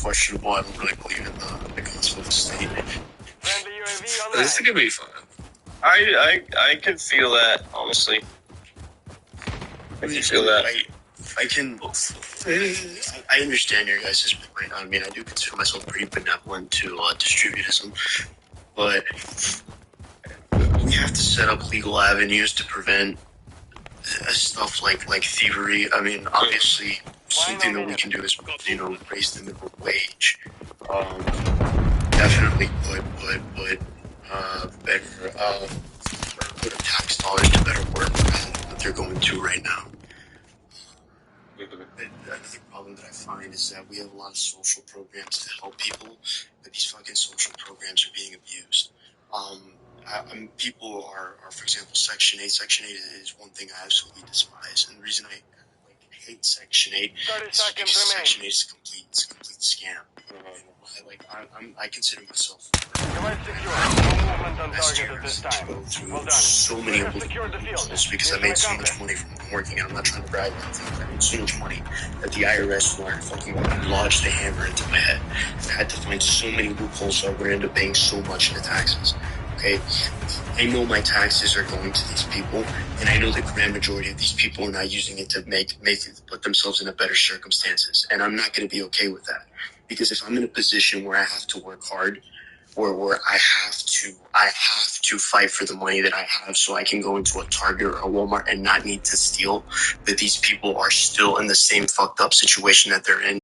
questionable. I don't really believe in the concept of a state. This is going to be fun. I can feel that, honestly. I can feel that. I understand your guys' point. I mean, I do consider myself pretty benevolent to distributism, but we have to set up legal avenues to prevent stuff like thievery. I mean, obviously, something that we can do is, raise the minimum wage. Definitely put tax dollars to better work than they're going to right now. Another problem that I find is that we have a lot of social programs to help people, but these fucking social programs are being abused. People are, for example, Section 8. Section 8 is one thing I absolutely despise, and the reason I hate Section 8 is because Section 8 is a complete scam. I consider myself to go through so many loopholes because I made so much money from working, and I'm not trying to brag, but I made so much money that the IRS wanted to fucking lodge the hammer into my head. I had to find so many loopholes, so I would end up paying so much in the taxes. Okay, I know my taxes are going to these people, and I know the grand majority of these people are not using it to put themselves in a better circumstances, and I'm not going to be okay with that. Because if I'm in a position where I have to work hard, or where I have to fight for the money that I have so I can go into a Target or a Walmart and not need to steal, that these people are still in the same fucked up situation that they're in.